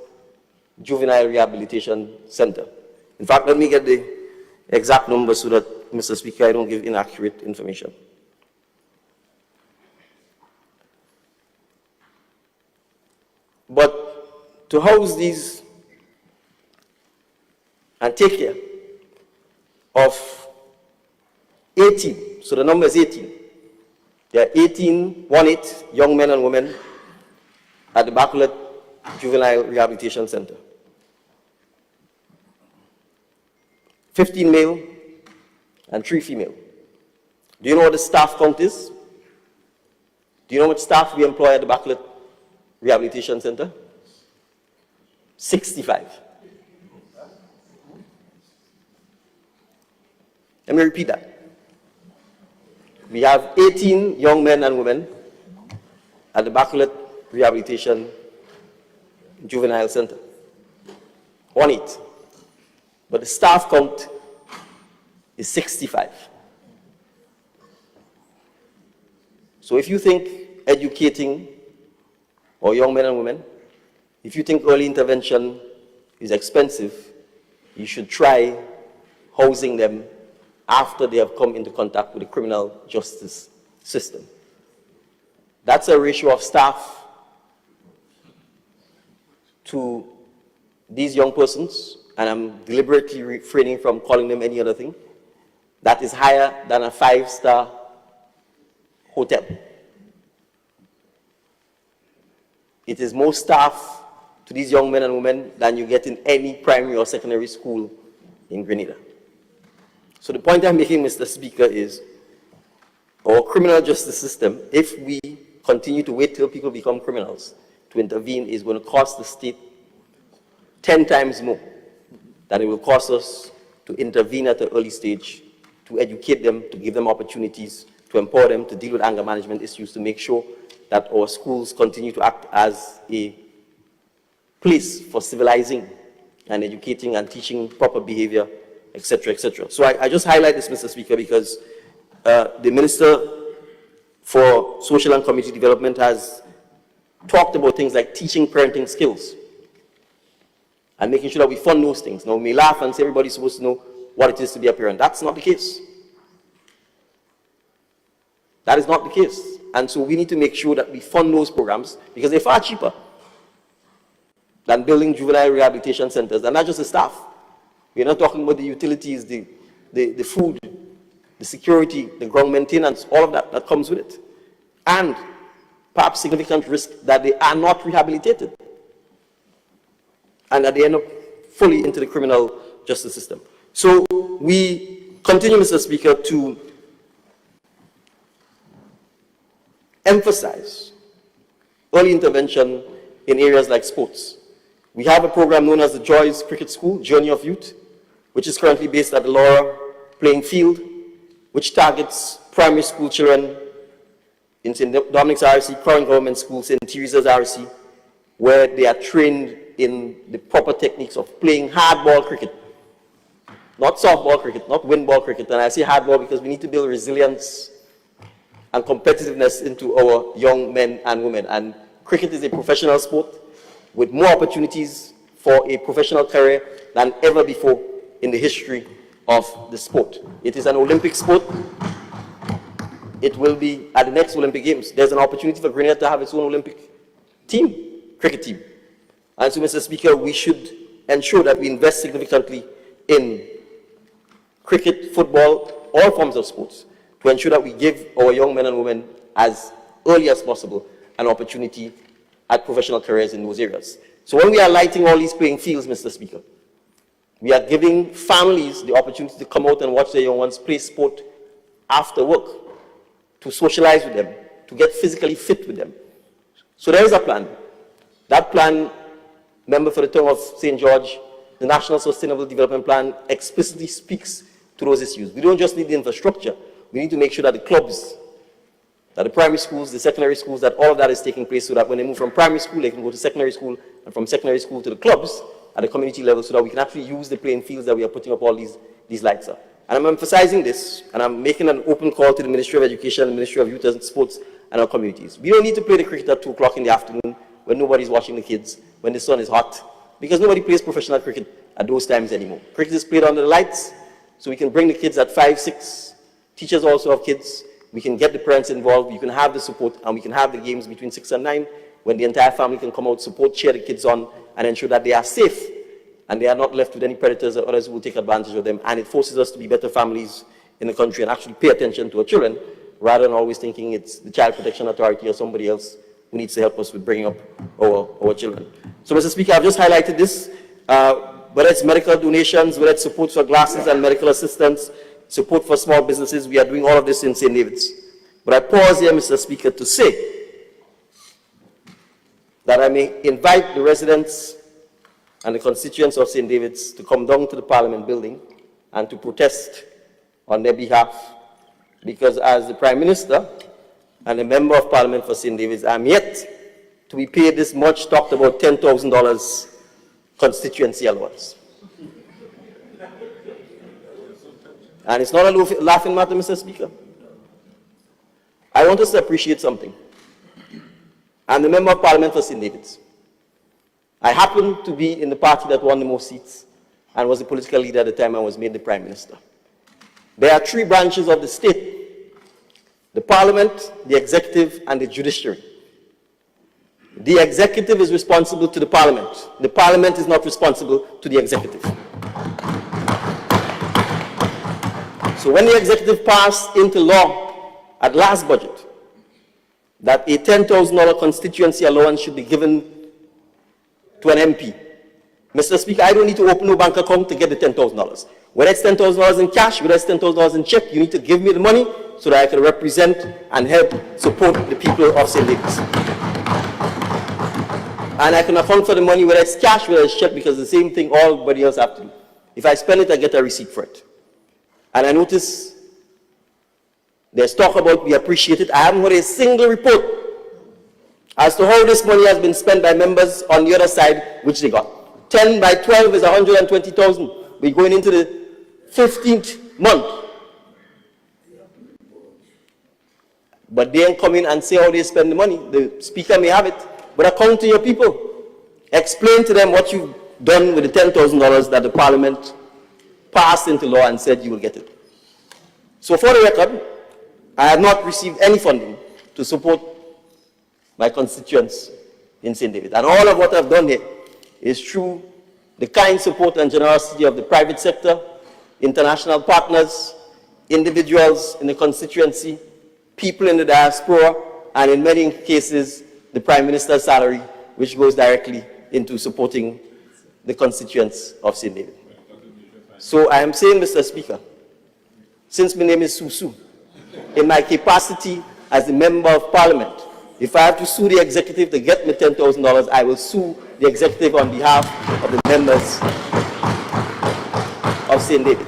Juvenile Rehabilitation Center. In fact, let me get the exact number so that, Mr. Speaker, I don't give inaccurate information. But to house these and take care of 18, so the number is 18. There are 18 young men and women at the Baculet Juvenile Rehabilitation Center. 15 male and 3 female. Do you know what the staff count is? Do you know what staff we employ at the Baculet Rehabilitation Center? 65. Let me repeat that. We have 18 young men and women at the Baculet Rehabilitation Juvenile Center. 18. But the staff count is 65. So if you think educating our young men and women, if you think early intervention is expensive, you should try housing them after they have come into contact with the criminal justice system. That's a ratio of staff to these young persons, and I'm deliberately refraining from calling them any other thing, that is higher than a 5-star hotel. It is more staff to these young men and women than you get in any primary or secondary school in Grenada. So the point I'm making, Mr. Speaker, is our criminal justice system, if we continue to wait till people become criminals to intervene, is going to cost the state 10 times more than it will cost us to intervene at an early stage, to educate them, to give them opportunities, to empower them to deal with anger management issues, to make sure that our schools continue to act as a place for civilizing and educating and teaching proper behavior, etc., etc. So I just highlight this, Mr. Speaker, because the Minister for Social and Community Development has talked about things like teaching parenting skills and making sure that we fund those things. Now, we may laugh and say everybody's supposed to know what it is to be a parent. That's not the case. That is not the case. And so we need to make sure that we fund those programs because they're far cheaper than building juvenile rehabilitation centers, and not just the staff. We're not talking about the utilities, the food, the security, the ground maintenance, all of that comes with it. And perhaps significant risk that they are not rehabilitated and that they end up fully into the criminal justice system. So we continue, Mr. Speaker, to emphasize early intervention in areas like sports. We have a program known as the Joyce Cricket School, Journey of Youth, which is currently based at the Laura Playing Field, which targets primary school children in St. Dominic's RC, Current Government School, St. Teresa's RC, where they are trained in the proper techniques of playing hardball cricket. Not softball cricket, not windball cricket. And I say hardball because we need to build resilience and competitiveness into our young men and women. And cricket is a professional sport with more opportunities for a professional career than ever before in the history of the sport. It is an Olympic sport. It will be at the next Olympic Games. There's an opportunity for Grenada to have its own Olympic team, cricket team. And so, Mr. Speaker, we should ensure that we invest significantly in cricket, football, all forms of sports, to ensure that we give our young men and women as early as possible an opportunity at professional careers in those areas. So when we are lighting all these playing fields, Mr. Speaker, we are giving families the opportunity to come out and watch their young ones play sport after work, to socialize with them, to get physically fit with them. So there is a plan. That plan, member for the town of St. George, the National Sustainable Development Plan explicitly speaks to those issues. We don't just need the infrastructure. We need to make sure that the clubs, that the primary schools, the secondary schools, that all of that is taking place so that when they move from primary school, they can go to secondary school, and from secondary school to the clubs at the community level so that we can actually use the playing fields that we are putting up all these lights up. And I'm emphasizing this, and I'm making an open call to the Ministry of Education and the Ministry of Youth and Sports and our communities. We don't need to play the cricket at 2 o'clock in the afternoon when nobody's watching the kids, when the sun is hot, because nobody plays professional cricket at those times anymore. Cricket is played under the lights, so we can bring the kids at 5, 6. Teachers also have kids. We can get the parents involved. You can have the support, and we can have the games between 6 and 9 when the entire family can come out, support, cheer the kids on, and ensure that they are safe and they are not left with any predators or others who will take advantage of them. And it forces us to be better families in the country and actually pay attention to our children rather than always thinking it's the Child Protection Authority or somebody else who needs to help us with bringing up our children. So, Mr. Speaker, I've just highlighted this. Whether it's medical donations, whether it's support for glasses and medical assistance, support for small businesses, we are doing all of this in St. David's. But I pause here, Mr. Speaker, to say that I may invite the residents and the constituents of St. David's to come down to the Parliament building and to protest on their behalf, because as the Prime Minister and a Member of Parliament for St. David's, I'm yet to be paid this much talked about $10,000 constituency allowance. And it's not a laughing matter, Mr. Speaker. I want us to appreciate something. I'm the Member of Parliament for St. David's. I happen to be in the party that won the most seats and was the political leader at the time I was made the Prime Minister. There are 3 branches of the state: the Parliament, the Executive, and the Judiciary. The Executive is responsible to the Parliament. The Parliament is not responsible to the Executive. So when the Executive passed into law at last budget that a $10,000 constituency allowance should be given to an MP, Mr. Speaker, I don't need to open no bank account to get the $10,000. Whether it's $10,000 in cash, whether it's $10,000 in check, you need to give me the money so that I can represent and help support the people of St. David's. And I can account for the money, whether it's cash, whether it's check, because the same thing everybody else have to do. If I spend it, I get a receipt for it. And I notice there's talk about we appreciate it. I haven't heard a single report as to how this money has been spent by members on the other side, which they got. 10 by 12 is 120,000. We're going into the 15th month. But they ain't come in and say how they spend the money. The Speaker may have it, but account to your people. Explain to them what you've done with the $10,000 that the Parliament passed into law and said you will get it. So for the record, I have not received any funding to support my constituents in St. David. And all of what I've done here is through the kind support and generosity of the private sector, international partners, individuals in the constituency, people in the diaspora, and in many cases, the Prime Minister's salary, which goes directly into supporting the constituents of St. David. So I am saying, Mr. Speaker, since my name is Susu, in my capacity as a Member of Parliament, if I have to sue the Executive to get me $10,000, I will sue the Executive on behalf of the members of St. David.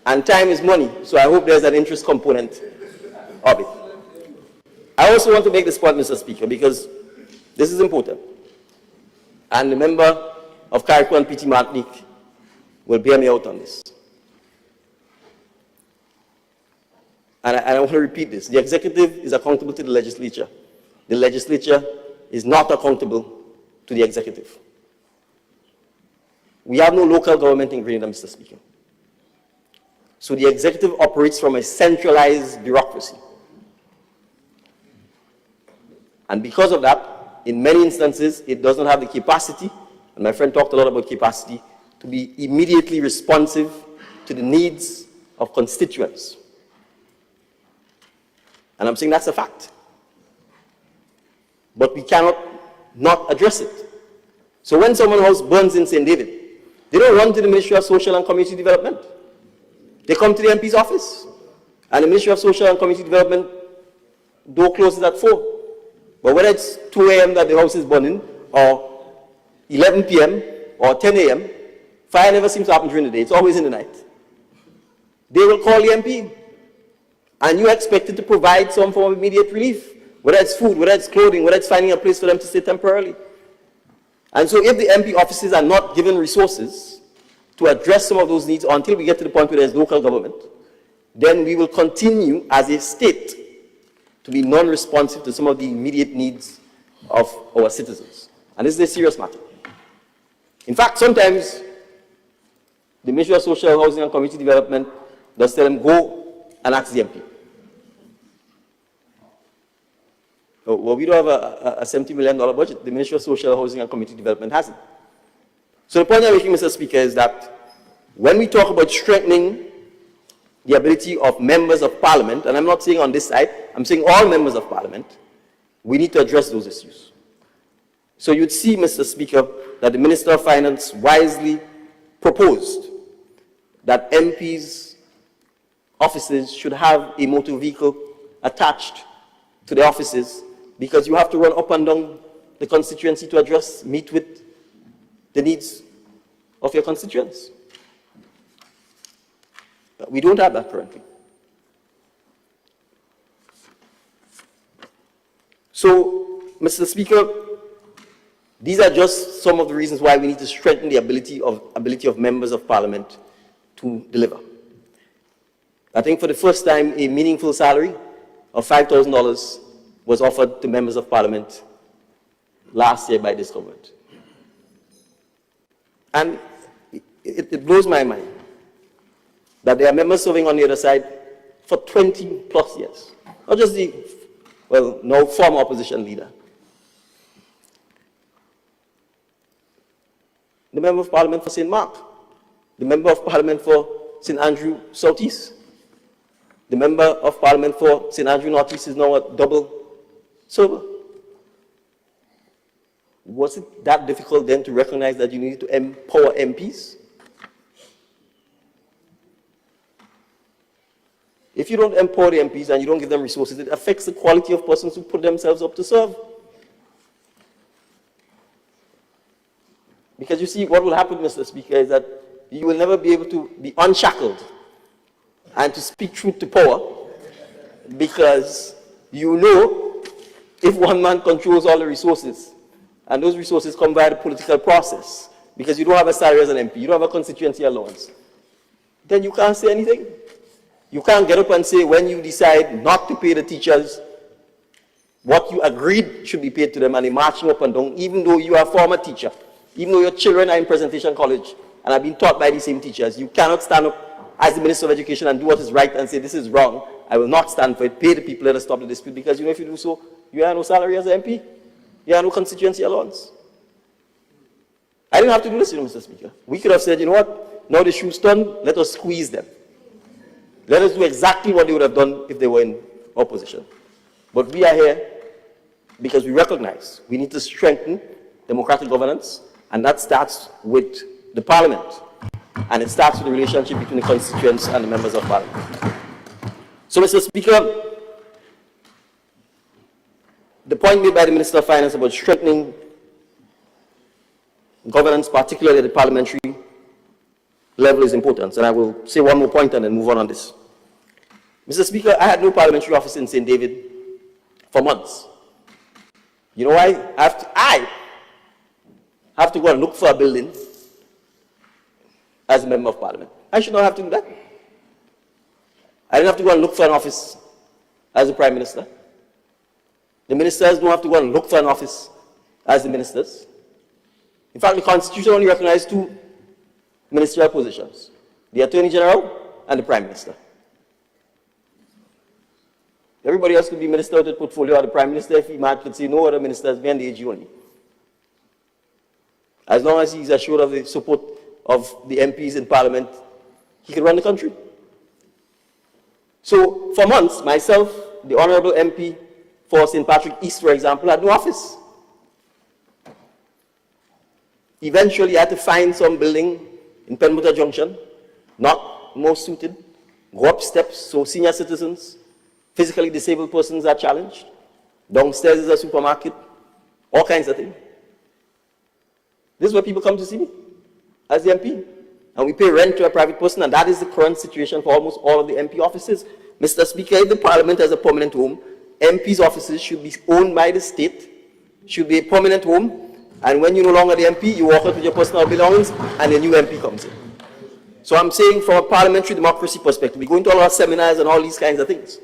And time is money, so I hope there's an interest component of it. I also want to make this point, Mr. Speaker, because this is important. And the member of Carriacou and Petit Martinique will bear me out on this. And I want to repeat this. The executive is accountable to the legislature. The legislature is not accountable to the executive. We have no local government in Grenada, Mr. Speaker. So the executive operates from a centralized bureaucracy. And because of that, in many instances, it does not have the capacity, and my friend talked a lot about capacity, to be immediately responsive to the needs of constituents. And I'm saying that's a fact. But we cannot not address it. So when someone's house burns in St. David, they don't run to the Ministry of Social and Community Development. They come to the MP's office. And the Ministry of Social and Community Development door closes at 4. But whether it's 2 a.m. that the house is burning, or 11 p.m., or 10 a.m., fire never seems to happen during the day. It's always in the night. They will call the MP. And you're expected to provide some form of immediate relief, whether it's food, whether it's clothing, whether it's finding a place for them to stay temporarily. And so if the MP offices are not given resources to address some of those needs until we get to the point where there's local government, then we will continue as a state to be non-responsive to some of the immediate needs of our citizens. And this is a serious matter. In fact, sometimes the Ministry of Social, Housing and Community Development does tell them, go and ask the MP. Well, we don't have a $70 million budget. The Ministry of Social, Housing and Community Development has it. So the point I'm making, Mr. Speaker, is that when we talk about strengthening the ability of members of Parliament, and I'm not saying on this side, I'm saying all members of Parliament, we need to address those issues. So you'd see, Mr. Speaker, that the Minister of Finance wisely proposed that MPs' offices should have a motor vehicle attached to the offices, because you have to run up and down the constituency to meet with the needs of your constituents. We don't have that currently. So, Mr. Speaker, these are just some of the reasons why we need to strengthen the ability of members of Parliament to deliver. I think for the first time, a meaningful salary of $5,000 was offered to members of Parliament last year by this government. And it blows my mind that there are members serving on the other side for 20 plus years. Not just the, well, now former opposition leader. The member of Parliament for St. Mark, the member of Parliament for St. Andrew Southeast, the member of Parliament for St. Andrew Northeast is now a double server. Was it that difficult then to recognize that you need to empower MPs? If you don't empower the MPs and you don't give them resources, it affects the quality of persons who put themselves up to serve. Because you see, what will happen, Mr. Speaker, is that you will never be able to be unshackled and to speak truth to power, because you know if one man controls all the resources, and those resources come via the political process, because you don't have a salary as an MP, you don't have a constituency allowance, then you can't say anything. You can't get up and say, when you decide not to pay the teachers what you agreed should be paid to them, and they're marching up and down, even though you are a former teacher, even though your children are in Presentation College and have been taught by these same teachers, you cannot stand up as the Minister of Education and do what is right and say, this is wrong, I will not stand for it, pay the people, let us stop the dispute, because you know if you do so, you have no salary as an MP, you have no constituency allowance. I didn't have to do this, Mr. Speaker. We could have said, you know what, now the shoe's done, let us squeeze them. Let us do exactly what they would have done if they were in opposition. But we are here because we recognize we need to strengthen democratic governance, and that starts with the Parliament. And it starts with the relationship between the constituents and the members of Parliament. So, Mr. Speaker, the point made by the Minister of Finance about strengthening governance, particularly at the parliamentary level, is important. And I will say one more point and then move on this. Mr. Speaker, I had no parliamentary office in St. David for months. You know why? I have to go and look for a building as a member of parliament. I should not have to do that. I didn't have to go and look for an office as the prime minister. The ministers don't have to go and look for an office as the ministers. In fact, the Constitution only recognizes two ministerial positions, the Attorney General and the Prime Minister. Everybody else could be minister with the portfolio of the Prime Minister if he might could say no other ministers beyond the AG only. As long as he's assured of the support of the MPs in Parliament, he can run the country. So for months, myself, the Honourable MP for St. Patrick East, for example, had no office. Eventually, I had to find some building in Penmutter Junction, not most suited, go up steps so senior citizens, physically disabled persons are challenged. Downstairs is a supermarket, all kinds of things. This is where people come to see me as the MP. And we pay rent to a private person, and that is the current situation for almost all of the MP offices. Mr. Speaker, if the Parliament has a permanent home, MP's offices should be owned by the state, should be a permanent home, and when you're no longer the MP, you walk out with your personal belongings, and a new MP comes in. So I'm saying from a parliamentary democracy perspective, we go into all our seminars and all these kinds of things.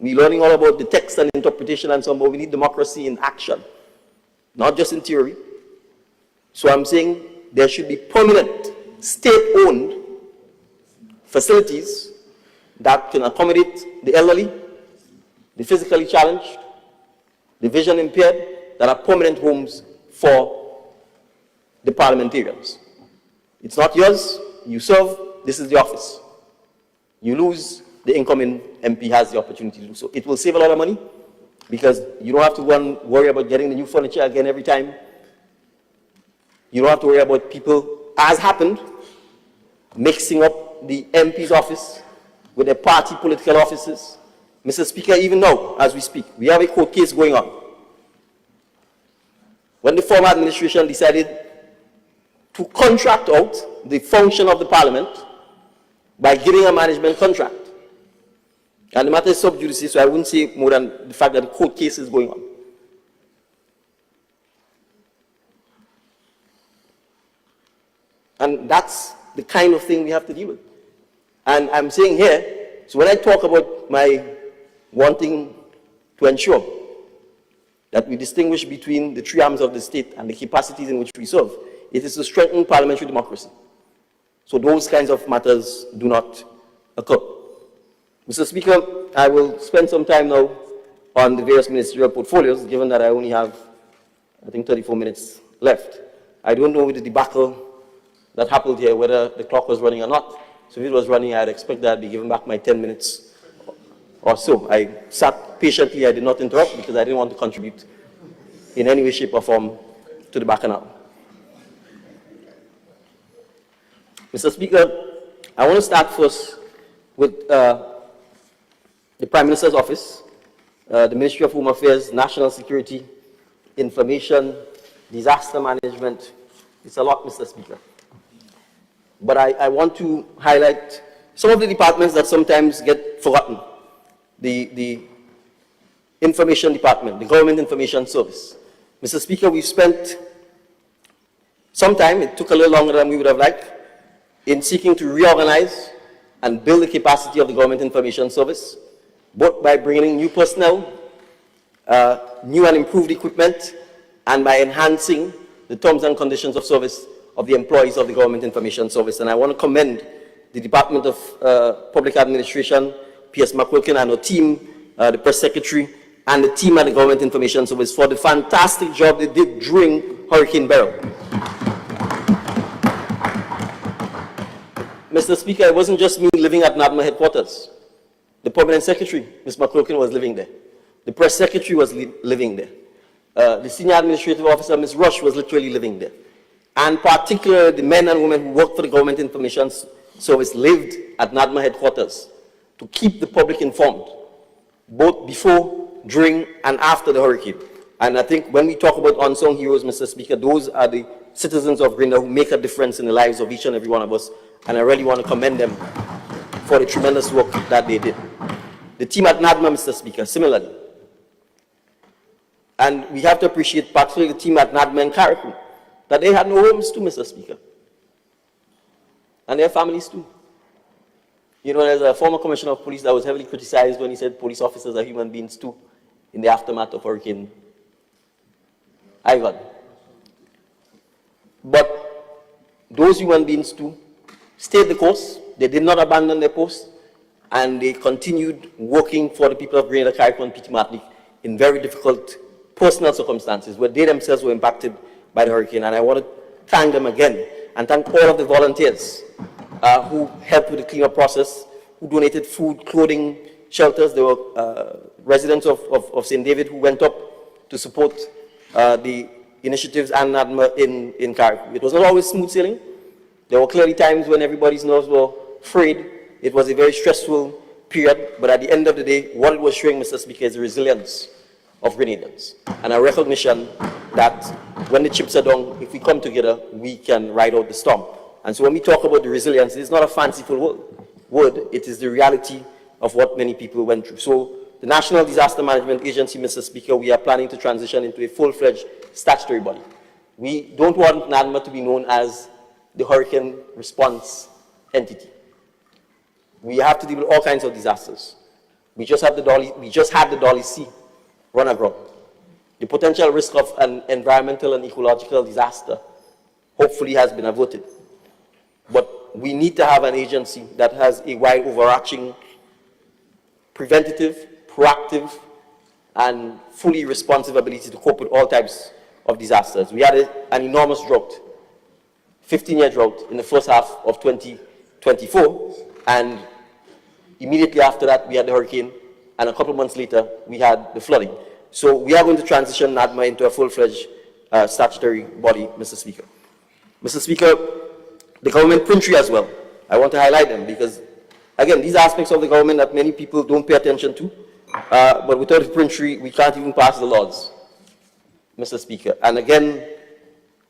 We're learning all about the text and interpretation and so on, but we need democracy in action, not just in theory. So I'm saying there should be permanent, state-owned facilities that can accommodate the elderly, the physically challenged, the vision impaired, that are permanent homes for the parliamentarians. It's not yours, you serve, this is the office. You lose, the incoming MP has the opportunity to do so. It will save a lot of money because you don't have to go and worry about getting the new furniture again every time. You don't have to worry about people, as happened, mixing up the MP's office with their party political offices. Mr. Speaker, even now, as we speak, we have a court case going on. When the former administration decided to contract out the function of the parliament by giving a management contract. And the matter is sub judice, so I wouldn't say more than the fact that the court case is going on. And that's the kind of thing we have to deal with. And I'm saying here, so when I talk about my wanting to ensure that we distinguish between the three arms of the state and the capacities in which we serve, it is to strengthen parliamentary democracy. So those kinds of matters do not occur. Mr. Speaker, I will spend some time now on the various ministerial portfolios, given that I only have, I think, 34 minutes left. I don't know with the debacle that happened here, whether the clock was running or not. So if it was running, I'd expect that I'd be given back my 10 minutes or so. I sat patiently, I did not interrupt because I didn't want to contribute in any way, shape, or form to the bacchanal. Mr. Speaker, I want to start first with the Prime Minister's office, the Ministry of Home Affairs, National Security, Information, Disaster Management. It's a lot, Mr. Speaker. But I want to highlight some of the departments that sometimes get forgotten. The Information Department, the Government Information Service. Mr. Speaker, we've spent some time, it took a little longer than we would have liked, in seeking to reorganize and build the capacity of the Government Information Service, both by bringing new personnel, new and improved equipment, and by enhancing the terms and conditions of service of the employees of the Government Information Service. And I want to commend the Department of Public Administration, P.S. McQuilkin and her team, the Press Secretary, and the team at the Government Information Service for the fantastic job they did during Hurricane Beryl. Mr. Speaker, it wasn't just me living at NADMA headquarters. The Permanent Secretary, Ms. McQuilkin, was living there. The Press Secretary was living there. The Senior Administrative Officer, Ms. Rush, was literally living there. And particularly the men and women who worked for the Government Information Service lived at NADMA headquarters to keep the public informed, both before, during, and after the hurricane. And I think when we talk about unsung heroes, Mr. Speaker, those are the citizens of Grinda who make a difference in the lives of each and every one of us. And I really want to commend them for the tremendous work that they did. The team at NADMA, Mr. Speaker, similarly. And we have to appreciate particularly the team at NADMA and Carriacou, that they had no homes too, Mr. Speaker. And their families too. You know, there's a former commissioner of police that was heavily criticized when he said police officers are human beings too in the aftermath of Hurricane Ivan. But those human beings too stayed the course. They did not abandon their post, and they continued working for the people of Grenada, Carriacou, and Petit Martinique in very difficult personal circumstances where they themselves were impacted by the hurricane. And I want to thank them again and thank all of the volunteers who helped with the cleanup process, who donated food, clothing, shelters. There were residents of St. David who went up to support the initiatives and NADMA in Carriacou. It was not always smooth sailing. There were clearly times when everybody's nerves were frayed. It was a very stressful period, but at the end of the day, what it was showing, Mr. Speaker, is the resilience of Grenadians and a recognition that when the chips are down, if we come together, we can ride out the storm. And so when we talk about the resilience, it's not a fanciful word, it is the reality of what many people went through. So the National Disaster Management Agency, Mr. Speaker, we are planning to transition into a full-fledged statutory body. We don't want NADMA to be known as the hurricane response entity. We have to deal with all kinds of disasters. We just had the Dolly C run aground. The potential risk of an environmental and ecological disaster hopefully has been averted. But we need to have an agency that has a wide overarching, preventative, proactive, and fully responsive ability to cope with all types of disasters. We had an enormous drought, 15-year drought in the first half of 2024, and immediately after that we had the hurricane, and a couple of months later we had the flooding. So we are going to transition NADMA into a full-fledged statutory body, Mr. Speaker. Mr. Speaker, the government printry as well. I want to highlight them because, again, these aspects of the government that many people don't pay attention to, but without the printry, we can't even pass the laws, Mr. Speaker. And again,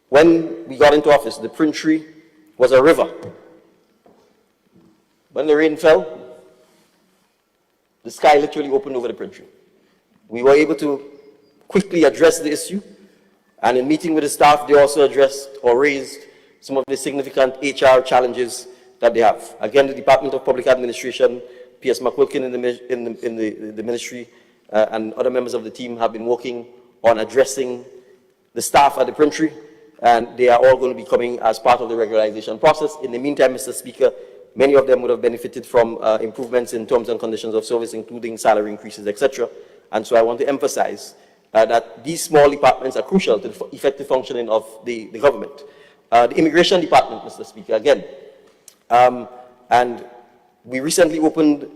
when we got into office, the printry was a river. When the rain fell, the sky literally opened over the printry. We were able to quickly address the issue, and in meeting with the staff, they also addressed or raised some of the significant HR challenges that they have. Again, the Department of Public Administration, P.S. McQuilkin in the ministry, and other members of the team have been working on addressing the staff at the printry, and they are all going to be coming as part of the regularization process. In the meantime, Mr. Speaker, many of them would have benefited from improvements in terms and conditions of service, including salary increases, etc. And so I want to emphasize that these small departments are crucial to the effective functioning of the government. The Immigration Department, Mr. Speaker, again, and we recently opened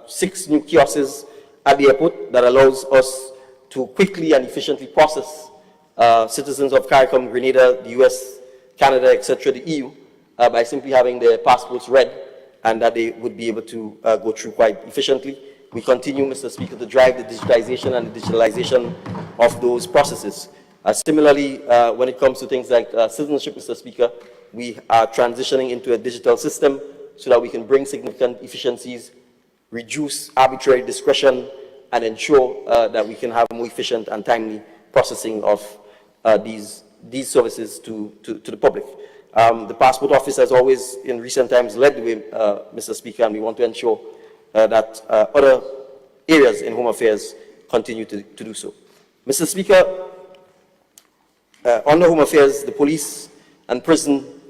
6 new kiosks at the airport that allows us to quickly and efficiently process citizens of CARICOM, Grenada, the US, Canada, etc., the EU, by simply having their passports read, and that they would be able to go through quite efficiently. We continue, Mr. Speaker, to drive the digitization and the digitalization of those processes. Similarly, when it comes to things like citizenship, Mr. Speaker, we are transitioning into a digital system so that we can bring significant efficiencies, reduce arbitrary discretion, and ensure that we can have more efficient and timely processing of these services to the public. The Passport Office has always, in recent times, led the way, Mr. Speaker, and we want to ensure that other areas in Home Affairs continue to do so. Mr. Speaker, under Home Affairs, the police and prison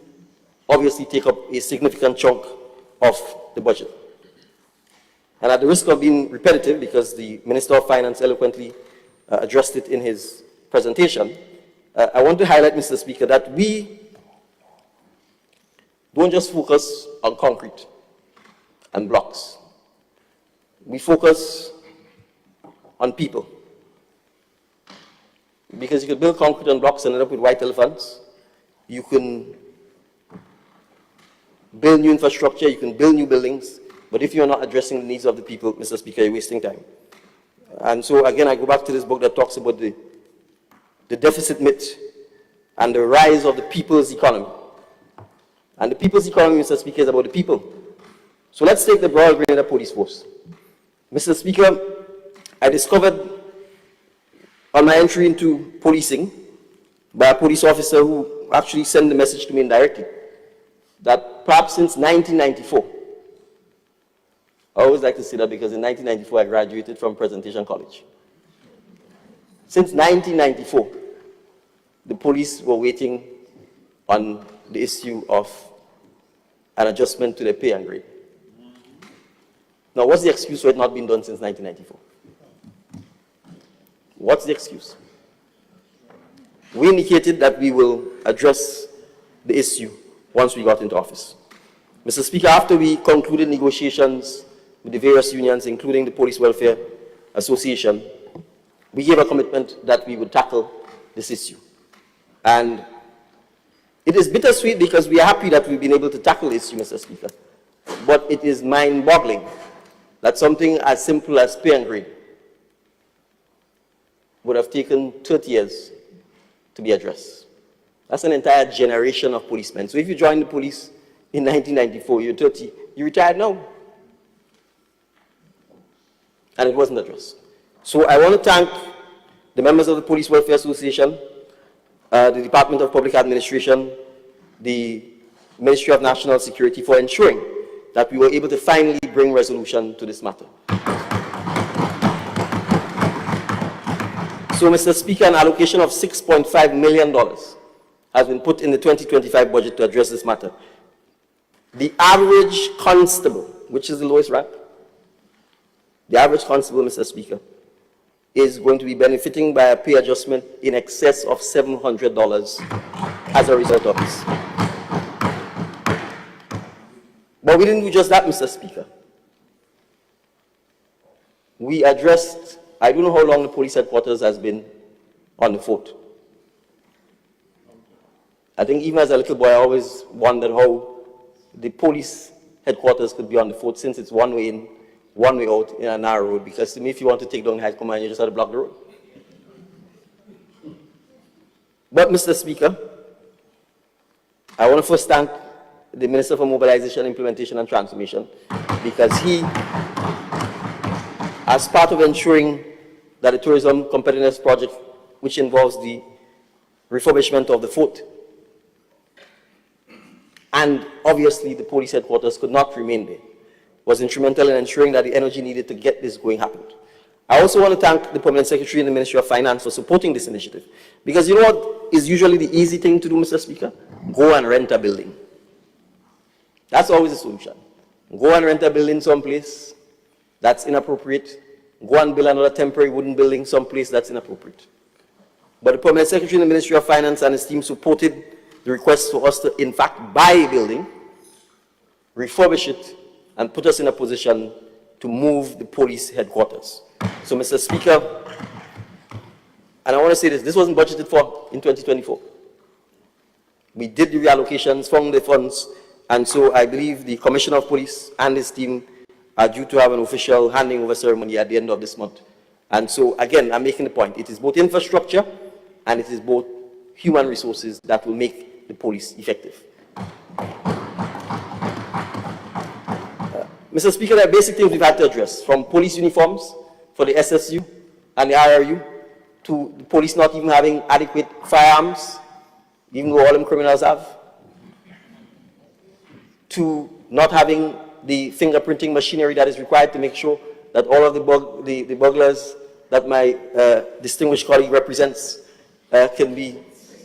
obviously take up a significant chunk of the budget. And at the risk of being repetitive, because the Minister of Finance eloquently addressed it in his presentation, I want to highlight, Mr. Speaker, that we don't just focus on concrete and blocks. We focus on people. Because you can build concrete and blocks and end up with white elephants. You can build new infrastructure, you can build new buildings, but if you're not addressing the needs of the people, Mr. Speaker, you're wasting time. And so, again, I go back to this book that talks about the deficit myth and the rise of the people's economy. And the people's economy, Mr. Speaker, is about the people. So let's take the Royal Grenada Police Force. Mr. Speaker, I discovered on my entry into policing by a police officer who actually sent the message to me indirectly that perhaps since 1994, I always like to say that because in 1994 I graduated from Presentation College. Since 1994, the police were waiting on the issue of an adjustment to their pay and grade. Now, what's the excuse for it not being done since 1994? What's the excuse? We indicated that we will address the issue once we got into office. Mr. Speaker, after we concluded negotiations with the various unions, including the Police Welfare Association, we gave a commitment that we would tackle this issue. And it is bittersweet because we are happy that we've been able to tackle this issue, Mr. Speaker. But it is mind-boggling that something as simple as pay and grade would have taken 30 years to be addressed. That's an entire generation of policemen. So if you joined the police in 1994, you're 30, you retired now. And it wasn't addressed. So I want to thank the members of the Police Welfare Association, the Department of Public Administration, the Ministry of National Security for ensuring that we were able to finally bring resolution to this matter. So, Mr. Speaker, an allocation of $6.5 million has been put in the 2025 budget to address this matter. The average constable, which is the lowest rank, the average constable, Mr. Speaker, is going to be benefiting by a pay adjustment in excess of $700 as a result of this. But we didn't do just that, Mr. Speaker. We addressed, I don't know how long the police headquarters has been on the foot. I think even as a little boy, I always wondered how the police headquarters could be on the foot, since it's one way in, one way out in a narrow road, because to me, if you want to take down High Command, you just have to block the road. But, Mr. Speaker, I want to first thank the Minister for Mobilization, Implementation and Transformation, because he, as part of ensuring that the Tourism Competitiveness Project, which involves the refurbishment of the fort, and obviously the police headquarters could not remain there, was instrumental in ensuring that the energy needed to get this going happened. I also want to thank the Permanent Secretary in the Ministry of Finance for supporting this initiative. Because you know what is usually the easy thing to do, Mr. Speaker? Go and rent a building. That's always the solution. Go and rent a building someplace that's inappropriate. Go and build another temporary wooden building someplace that's inappropriate. But the Permanent Secretary in the Ministry of Finance and his team supported the request for us to, in fact, buy a building, refurbish it, and put us in a position to move the police headquarters. So, Mr. Speaker, and I want to say this wasn't budgeted for in 2024. We did the reallocations from the funds, and so I believe the Commissioner of Police and his team are due to have an official handing over ceremony at the end of this month. And so, again, I'm making the point. It is both infrastructure and it is both human resources that will make the police effective. Mr. Speaker, there are basic things we've had to address, from police uniforms for the SSU and the IRU, to the police not even having adequate firearms, even though all them criminals have, to not having the fingerprinting machinery that is required to make sure that all of the burglars that my distinguished colleague represents can be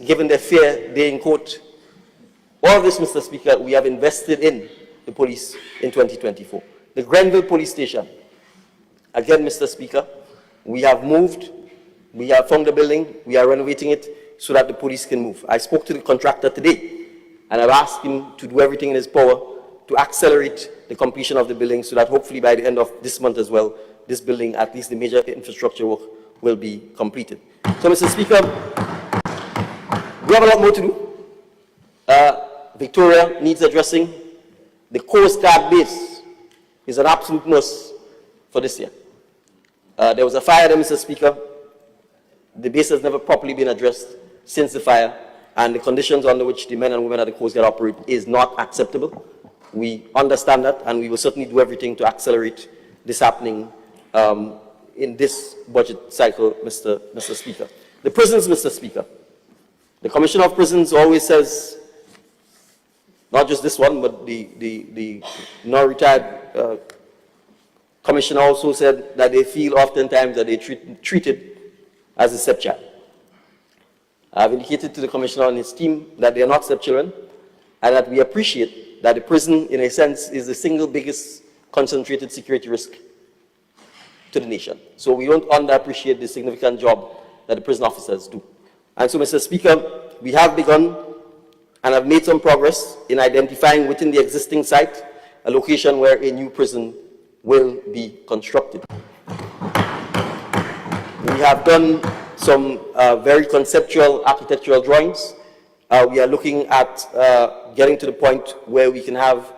given their fair day in court. All of this, Mr. Speaker, we have invested in the police in 2024. The Grenville Police Station, again, Mr. Speaker, we have moved, we have found the building, we are renovating it so that the police can move. I spoke to the contractor today, and I've asked him to do everything in his power to accelerate the completion of the building so that hopefully by the end of this month as well, this building, at least the major infrastructure work, will be completed. So, Mr. Speaker, we have a lot more to do. Victoria needs addressing. The Coast Guard base is an absolute must for this year. There was a fire there, Mr. Speaker. The base has never properly been addressed since the fire, and the conditions under which the men and women at the Coast Guard operate is not acceptable. We understand that, and we will certainly do everything to accelerate this happening in this budget cycle, Mr. Speaker. The prisons, Mr. Speaker. The Commissioner of Prisons always says, not just this one, but the non-retired Commissioner also said that they feel oftentimes that they're treated as a stepchild. I've indicated to the Commissioner and his team that they are not stepchildren, and that we appreciate that the prison, in a sense, is the single biggest concentrated security risk to the nation. So we don't underappreciate the significant job that the prison officers do. And so, Mr. Speaker, we have begun and have made some progress in identifying within the existing site a location where a new prison will be constructed. We have done some very conceptual architectural drawings. We are looking at getting to the point where we can have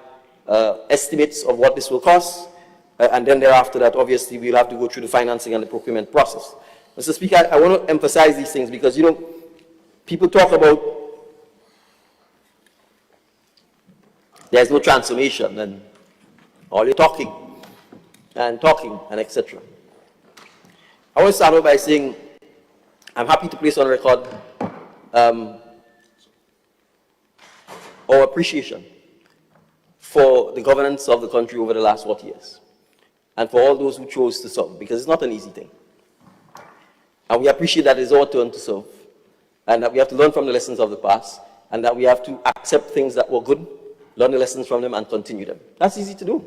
estimates of what this will cost, and then thereafter that, obviously, we'll have to go through the financing and the procurement process. Mr. Speaker, I want to emphasize these things because, you know, people talk about there's no transformation and all you're talking and etc. I want to start off by saying I'm happy to place on record our appreciation for the governance of the country over the last 40 years and for all those who chose to serve, because it's not an easy thing. And we appreciate that it's our turn to serve, and that we have to learn from the lessons of the past, and that we have to accept things that were good, learn the lessons from them, and continue them. That's easy to do.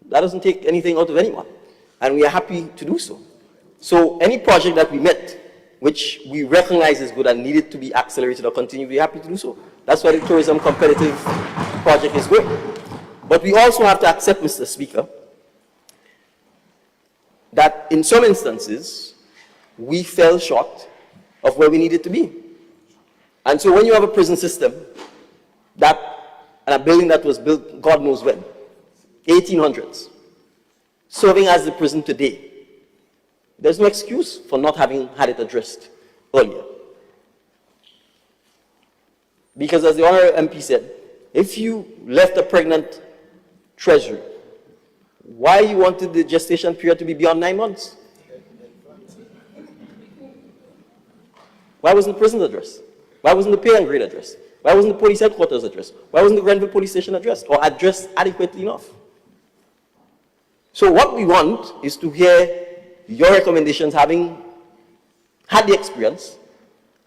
That doesn't take anything out of anyone, and we are happy to do so. So any project that we met, which we recognize is good and needed to be accelerated or continued, we're happy to do so. That's why the tourism competitive project is going. But we also have to accept, Mr. Speaker, that in some instances, we fell short of where we needed to be. And so when you have a prison system and a building that was built God knows when, 1800s, serving as the prison today, there's no excuse for not having had it addressed earlier. Because as the Honourable MP said, if you left a pregnant treasury, why you wanted the gestation period to be beyond 9 months? Why wasn't the prison addressed? Why wasn't the pay and grade addressed? Why wasn't the police headquarters addressed? Why wasn't the Grenville police station addressed or addressed adequately enough? So what we want is to hear your recommendations, having had the experience,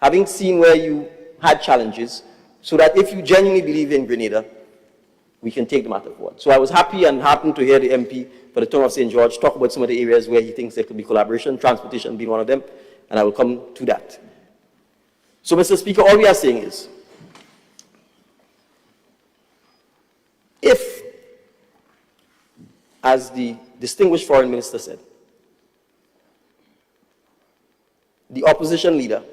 having seen where you had challenges, so that if you genuinely believe in Grenada, we can take the matter forward. So I was happy and heartened to hear the MP for the town of St. George talk about some of the areas where he thinks there could be collaboration, transportation being one of them, and I will come to that. So, Mr. Speaker, all we are saying is, if, as the distinguished foreign minister said, the opposition leader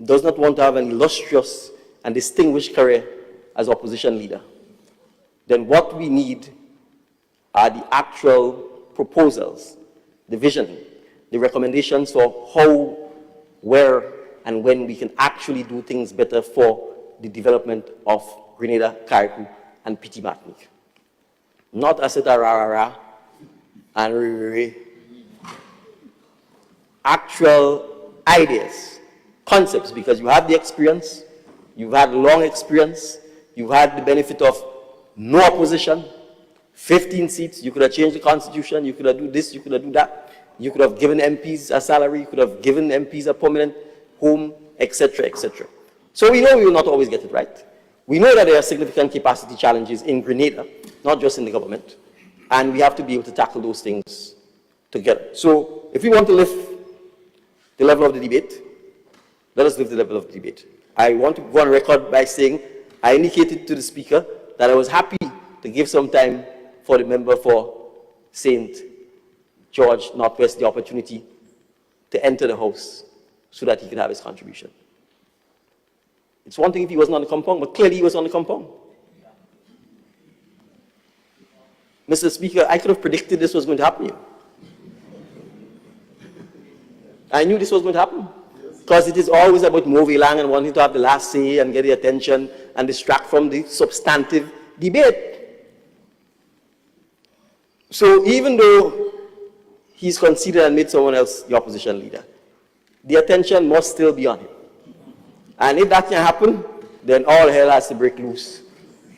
does not want to have an illustrious and distinguished career as opposition leader, then what we need are the actual proposals, the vision, the recommendations for how, where, and when we can actually do things better for the development of Grenada, Carriacou, and Petit Martinique. Not Aseta Rarara and Riri. Actual ideas, concepts, because you have the experience, you've had long experience, you've had the benefit of no opposition, 15 seats, you could have changed the constitution, you could have done this, you could have done that, you could have given MPs a salary, you could have given MPs a permanent home, etc., etc. So we know we will not always get it right. We know that there are significant capacity challenges in Grenada, not just in the government, and we have to be able to tackle those things together. So if we want to lift the level of the debate, let us lift the level of the debate. I want to go on record by saying I indicated to the Speaker that I was happy to give some time for the member for St. George Northwest the opportunity to enter the House so that he could have his contribution. It's one thing if he wasn't on the compound, but clearly he was on the compound. Mr. Speaker, I could have predicted this was going to happen here. I knew this was going to happen. Because it is always about moving along and wanting to have the last say and get the attention and distract from the substantive debate. So even though he's conceded and made someone else the opposition leader. The attention must still be on him. And if that can happen, then all hell has to break loose.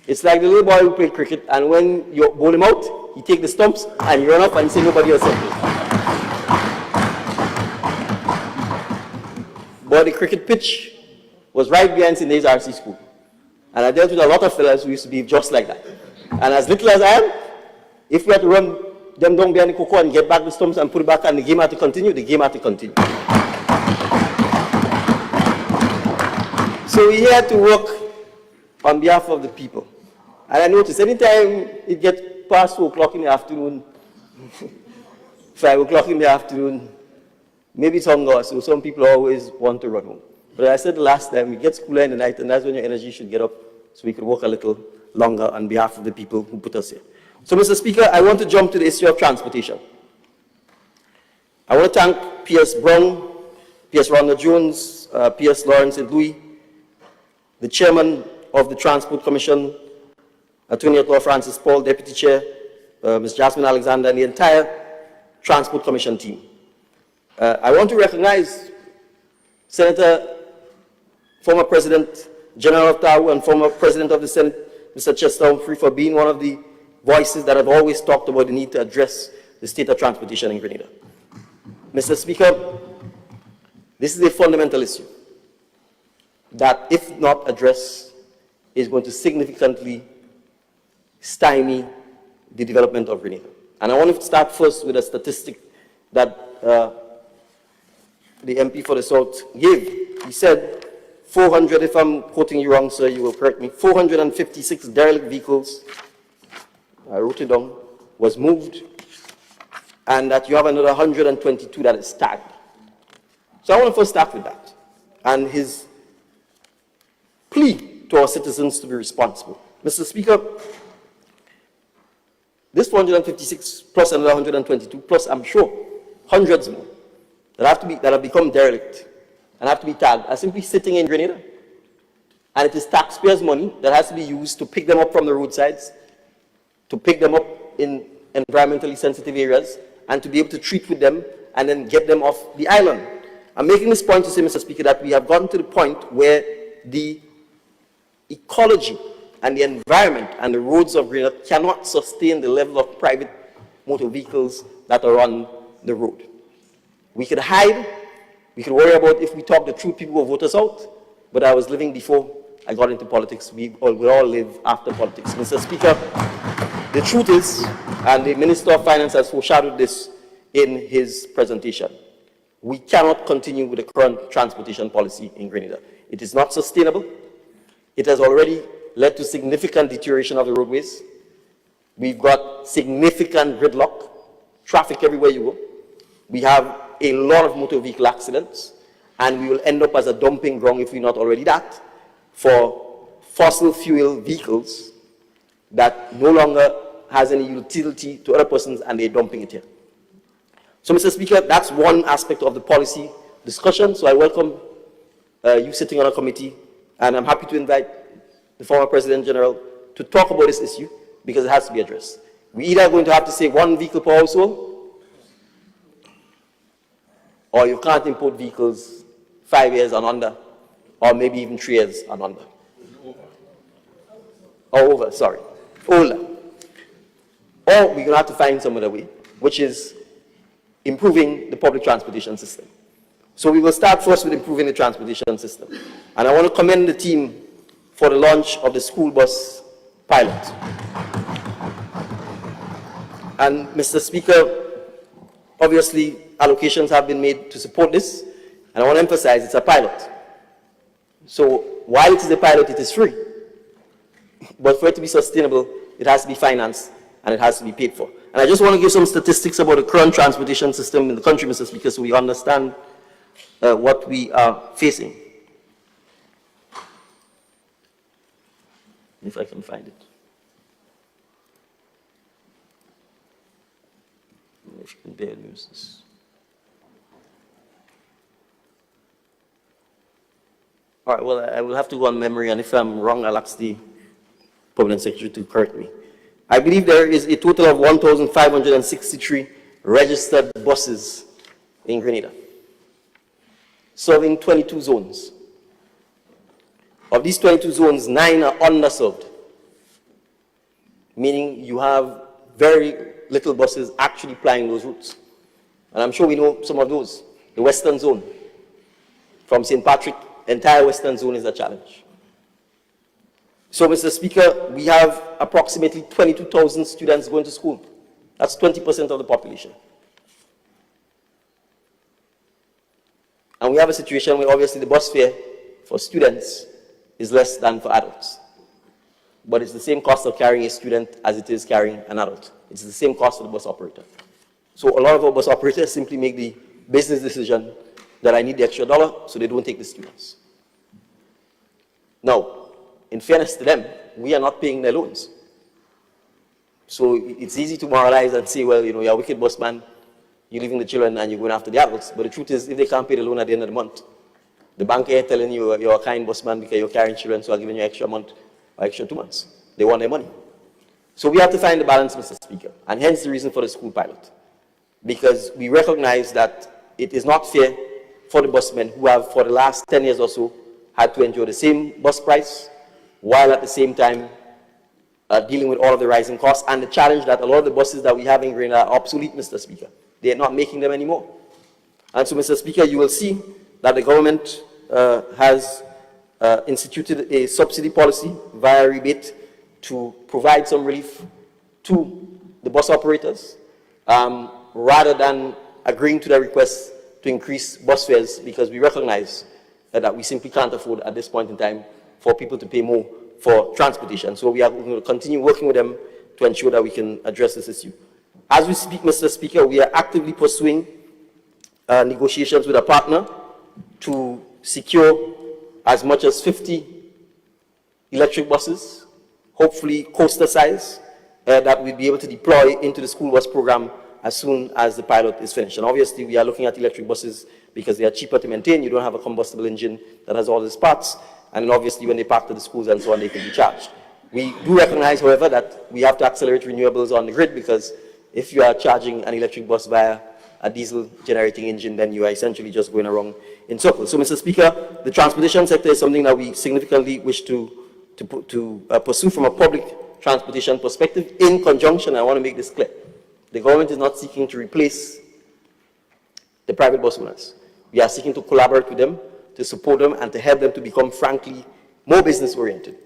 It's like the little boy who played cricket, and when you bowl him out, he take the stumps and you run up and say nobody else will. But the cricket pitch was right behind St. Dave's RC School. And I dealt with a lot of fellas who used to be just like that. And as little as I am, if we had to run them down behind the cocoa and get back the stumps and put it back and the game had to continue, the game had to continue. So we had to work on behalf of the people. And I noticed anytime it gets past 4 o'clock in the afternoon, 5 o'clock in the afternoon, maybe it's hunger, so some people always want to run home. But I said the last time, it gets cooler in the night, and that's when your energy should get up, so we could work a little longer on behalf of the people who put us here. So, Mr. Speaker, I want to jump to the issue of transportation. I want to thank P.S. Brown, P.S. Ronald Jones, P.S. Lawrence and Louis, the chairman of the Transport Commission, Attorney at Law Francis Paul, Deputy Chair, Ms. Jasmine Alexander, and the entire Transport Commission team. I want to recognize Senator, former President General of Tahu, and former President of the Senate, Mr. Chester Humphrey, for being one of the voices that have always talked about the need to address the state of transportation in Grenada. Mr. Speaker, this is a fundamental issue that, if not addressed, is going to significantly stymie the development of Grenada. And I want to start first with a statistic that the MP for the South gave. He said 400, if I'm quoting you wrong, sir, you will correct me, 456 derelict vehicles, I wrote it down, was moved, and that you have another 122 that is tagged. So I want to first start with that, and his plea to our citizens to be responsible. Mr. Speaker, this 456 plus another 122 plus, I'm sure, hundreds more that have become derelict and have to be tagged are simply sitting in Grenada. And it is taxpayers' money that has to be used to pick them up from the roadsides, to pick them up in environmentally sensitive areas, and to be able to treat with them and then get them off the island. I'm making this point to say, Mr. Speaker, that we have gotten to the point where the ecology and the environment and the roads of Grenada cannot sustain the level of private motor vehicles that are on the road. We could hide, we could worry about if we talk the truth, people will vote us out, but I was living before I got into politics. We all live after politics. Mr. Speaker, the truth is, and the Minister of Finance has foreshadowed this in his presentation, we cannot continue with the current transportation policy in Grenada. It is not sustainable. It has already led to significant deterioration of the roadways. We've got significant gridlock, traffic everywhere you go. We have a lot of motor vehicle accidents, and we will end up as a dumping ground, if we're not already that, for fossil fuel vehicles that no longer has any utility to other persons, and they're dumping it here. So, Mr. Speaker, that's one aspect of the policy discussion. So I welcome you sitting on a committee, and I'm happy to invite the former President General to talk about this issue, because it has to be addressed. We're either going to have to say 1 vehicle per household, or you can't import vehicles 5 years and under, or maybe even 3 years and under. Or over, sorry, older. Or we're going to have to find some other way, which is improving the public transportation system. So we will start first with improving the transportation system. And I want to commend the team for the launch of the school bus pilot. And Mr. Speaker, obviously allocations have been made to support this, and I want to emphasize it's a pilot. So while it is a pilot, it is free. But for it to be sustainable, it has to be financed and it has to be paid for. And I just want to give some statistics about the current transportation system in the country, Mr. Speaker, so we understand what we are facing. If I can find it. If you can bear with this. All right, well, I will have to go on memory, and if I'm wrong, I'll ask the Permanent Secretary to correct me. I believe there is a total of 1,563 registered buses in Grenada, serving 22 zones. Of these 22 zones, 9 are underserved, meaning you have very little buses actually plying those routes. And I'm sure we know some of those. The Western Zone, from St. Patrick, the entire Western Zone is a challenge. So, Mr. Speaker, we have approximately 22,000 students going to school. That's 20% of the population. And we have a situation where obviously the bus fare for students is less than for adults. But it's the same cost of carrying a student as it is carrying an adult. It's the same cost for the bus operator. So a lot of our bus operators simply make the business decision that I need the extra dollar, so they don't take the students. Now, in fairness to them, we are not paying their loans. So it's easy to moralize and say, well, you know, you're a wicked busman, you're leaving the children and you're going after the adults. But the truth is, if they can't pay the loan at the end of the month, the bank is telling you you're a kind busman because you're carrying children, so I'm giving you extra month or extra 2 months. They want their money. So we have to find the balance, Mr. Speaker, and hence the reason for the school pilot. Because we recognize that it is not fair for the busmen who have, for the last 10 years or so, had to endure the same bus price, while at the same time dealing with all of the rising costs and the challenge that a lot of the buses that we have in Grenada are obsolete, Mr. Speaker. They are not making them anymore. And so, Mr. Speaker, you will see that the government has instituted a subsidy policy via rebate to provide some relief to the bus operators, rather than agreeing to their request to increase bus fares, because we recognize that we simply can't afford at this point in time for people to pay more for transportation. So we are going to continue working with them to ensure that we can address this issue. As we speak, Mr. Speaker, we are actively pursuing negotiations with a partner to secure as much as 50 electric buses, hopefully coaster size, that we'll be able to deploy into the school bus program as soon as the pilot is finished. And obviously, we are looking at electric buses because they are cheaper to maintain. You don't have a combustible engine that has all these parts. And obviously, when they park to the schools and so on, they can be charged. We do recognize, however, that we have to accelerate renewables on the grid, because if you are charging an electric bus via a diesel generating engine, then you are essentially just going around in circles. So, Mr. Speaker, the transportation sector is something that we significantly wish to pursue from a public transportation perspective in conjunction. I want to make this clear. The government is not seeking to replace the private bus owners. We are seeking to collaborate with them, to support them, and to help them to become, frankly, more business-oriented.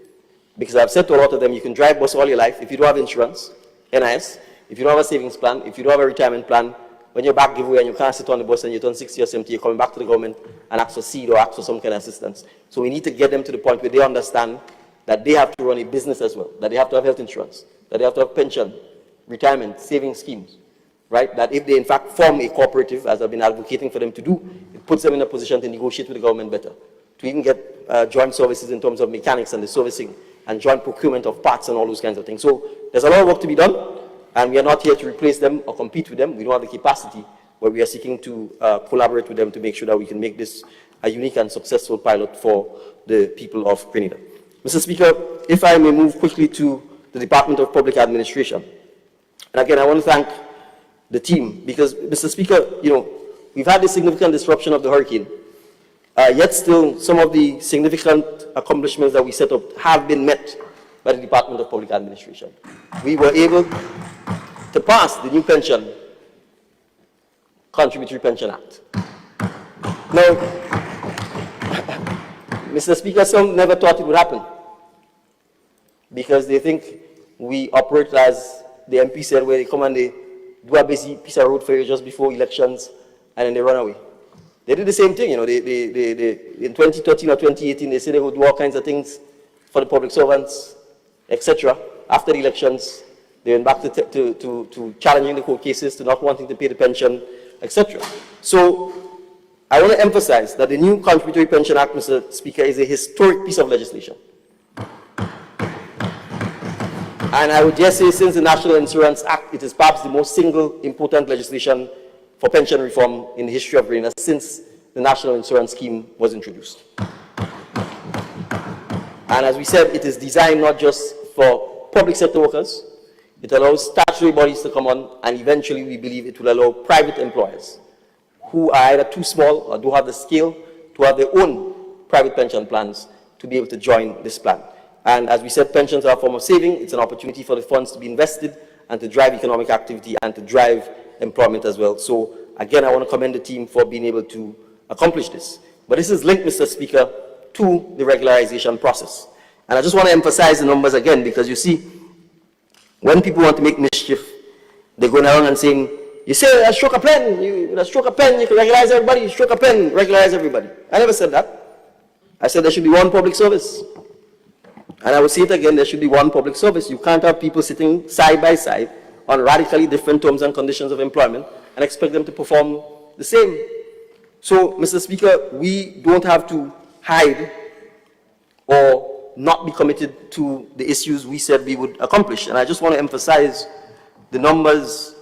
Because I've said to a lot of them, you can drive bus all your life. If you don't have insurance, NIS, if you don't have a savings plan, if you don't have a retirement plan, when your back give away and you can't sit on the bus and you turn 60 or 70, you're coming back to the government and ask for seed or ask for some kind of assistance. So we need to get them to the point where they understand that they have to run a business as well, that they have to have health insurance, that they have to have pension, retirement, saving schemes, right? That if they in fact form a cooperative, as I've been advocating for them to do, it puts them in a position to negotiate with the government better, to even get joint services in terms of mechanics and the servicing and joint procurement of parts and all those kinds of things. So there's a lot of work to be done, and we are not here to replace them or compete with them. We don't have the capacity, but we are seeking to collaborate with them to make sure that we can make this a unique and successful pilot for the people of Grenada. Mr. Speaker, if I may move quickly to the Department of Public Administration. And again, I want to thank the team, because, Mr. Speaker, you know, we've had this significant disruption of the hurricane, yet still some of the significant accomplishments that we set up have been met by the Department of Public Administration. We were able to pass the new pension, Contributory Pension Act. Now, Mr. Speaker, some never thought it would happen, because they think we operate as the MP said, where they come and they do a busy piece of road for you just before elections, and then they run away. They did the same thing, you know. They in 2013 or 2018, they said they would do all kinds of things for the public servants, etc. After the elections, they went back to challenging the court cases, to not wanting to pay the pension, etc. So I want to emphasize that the new Contributory Pension Act, Mr. Speaker, is a historic piece of legislation. And I would dare say, since the National Insurance Act, it is perhaps the most single important legislation for pension reform in the history of Grenada since the National Insurance Scheme was introduced. And as we said, it is designed not just for public sector workers, It allows statutory bodies to come on, and eventually we believe it will allow private employers who are either too small or don't have the scale to have their own private pension plans to be able to join this plan. And as we said, pensions are a form of saving. It's an opportunity for the funds to be invested and to drive economic activity and to drive employment as well. So again, I want to commend the team for being able to accomplish this. But this is linked, Mr. Speaker, to the regularization process. And I just want to emphasize the numbers again, because you see, when people want to make mischief, they're going around and saying, you say, I stroke a pen, you stroke a pen, you can regularize everybody, you stroke a pen, regularize everybody. I never said that. I said there should be one public service. And I will say it again, there should be one public service. You can't have people sitting side by side on radically different terms and conditions of employment and expect them to perform the same. So, Mr. Speaker, we don't have to hide or not be committed to the issues we said we would accomplish. And I just want to emphasize the numbers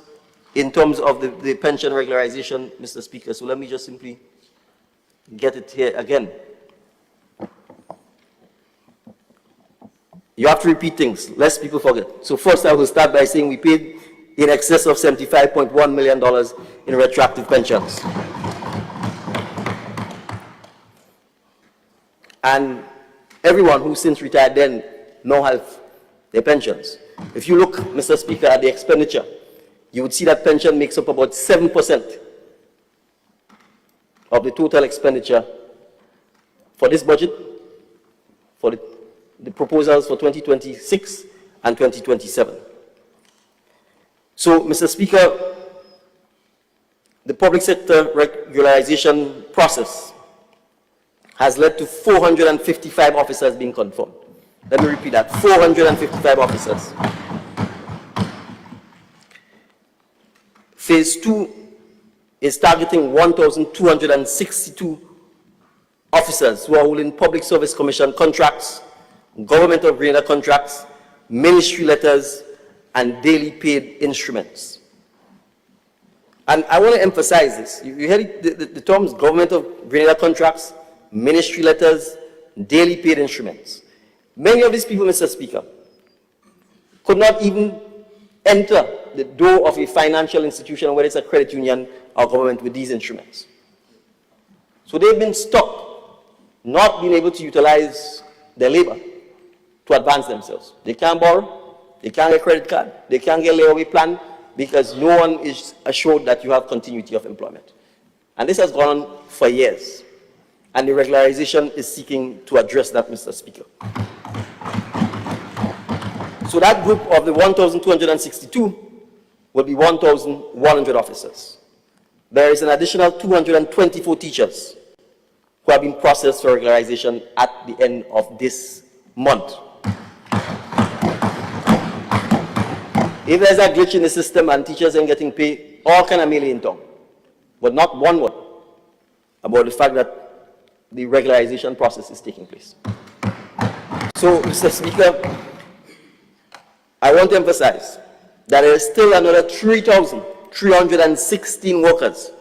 in terms of the pension regularization, Mr. Speaker. So let me just simply get it here again. You have to repeat things, lest people forget. So first I will start by saying we paid in excess of $75.1 million in retroactive pensions. And everyone who since retired then now have their pensions. If you look, Mr. Speaker, at the expenditure, you would see that pension makes up about 7% of the total expenditure for this budget, for the proposals for 2026 and 2027. So, Mr. Speaker, the public sector regularization process has led to 455 officers being confirmed. Let me repeat that, 455 officers. Phase 2 is targeting 1,262 officers who are holding Public Service Commission contracts, Government of Grenada contracts, ministry letters, and daily paid instruments. And I want to emphasize this. You heard the terms Government of Grenada contracts, ministry letters, daily paid instruments. Many of these people, Mr. Speaker, could not even enter the door of a financial institution, whether it's a credit union or government, with these instruments. So they've been stuck, not being able to utilize their labor to advance themselves. They can't borrow, they can't get a credit card, they can't get a layaway plan, because no one is assured that you have continuity of employment. And this has gone on for years. And the regularization is seeking to address that, Mr. Speaker. So that group of the 1,262 will be 1,100 officers. There is an additional 224 teachers who have been processed for regularization at the end of this month. If there's a glitch in the system and teachers ain't getting paid, all kind of melee in tongue, but not one word about the fact that the regularization process is taking place. So, Mr. Speaker, I want to emphasize that there is still another 3,316 workers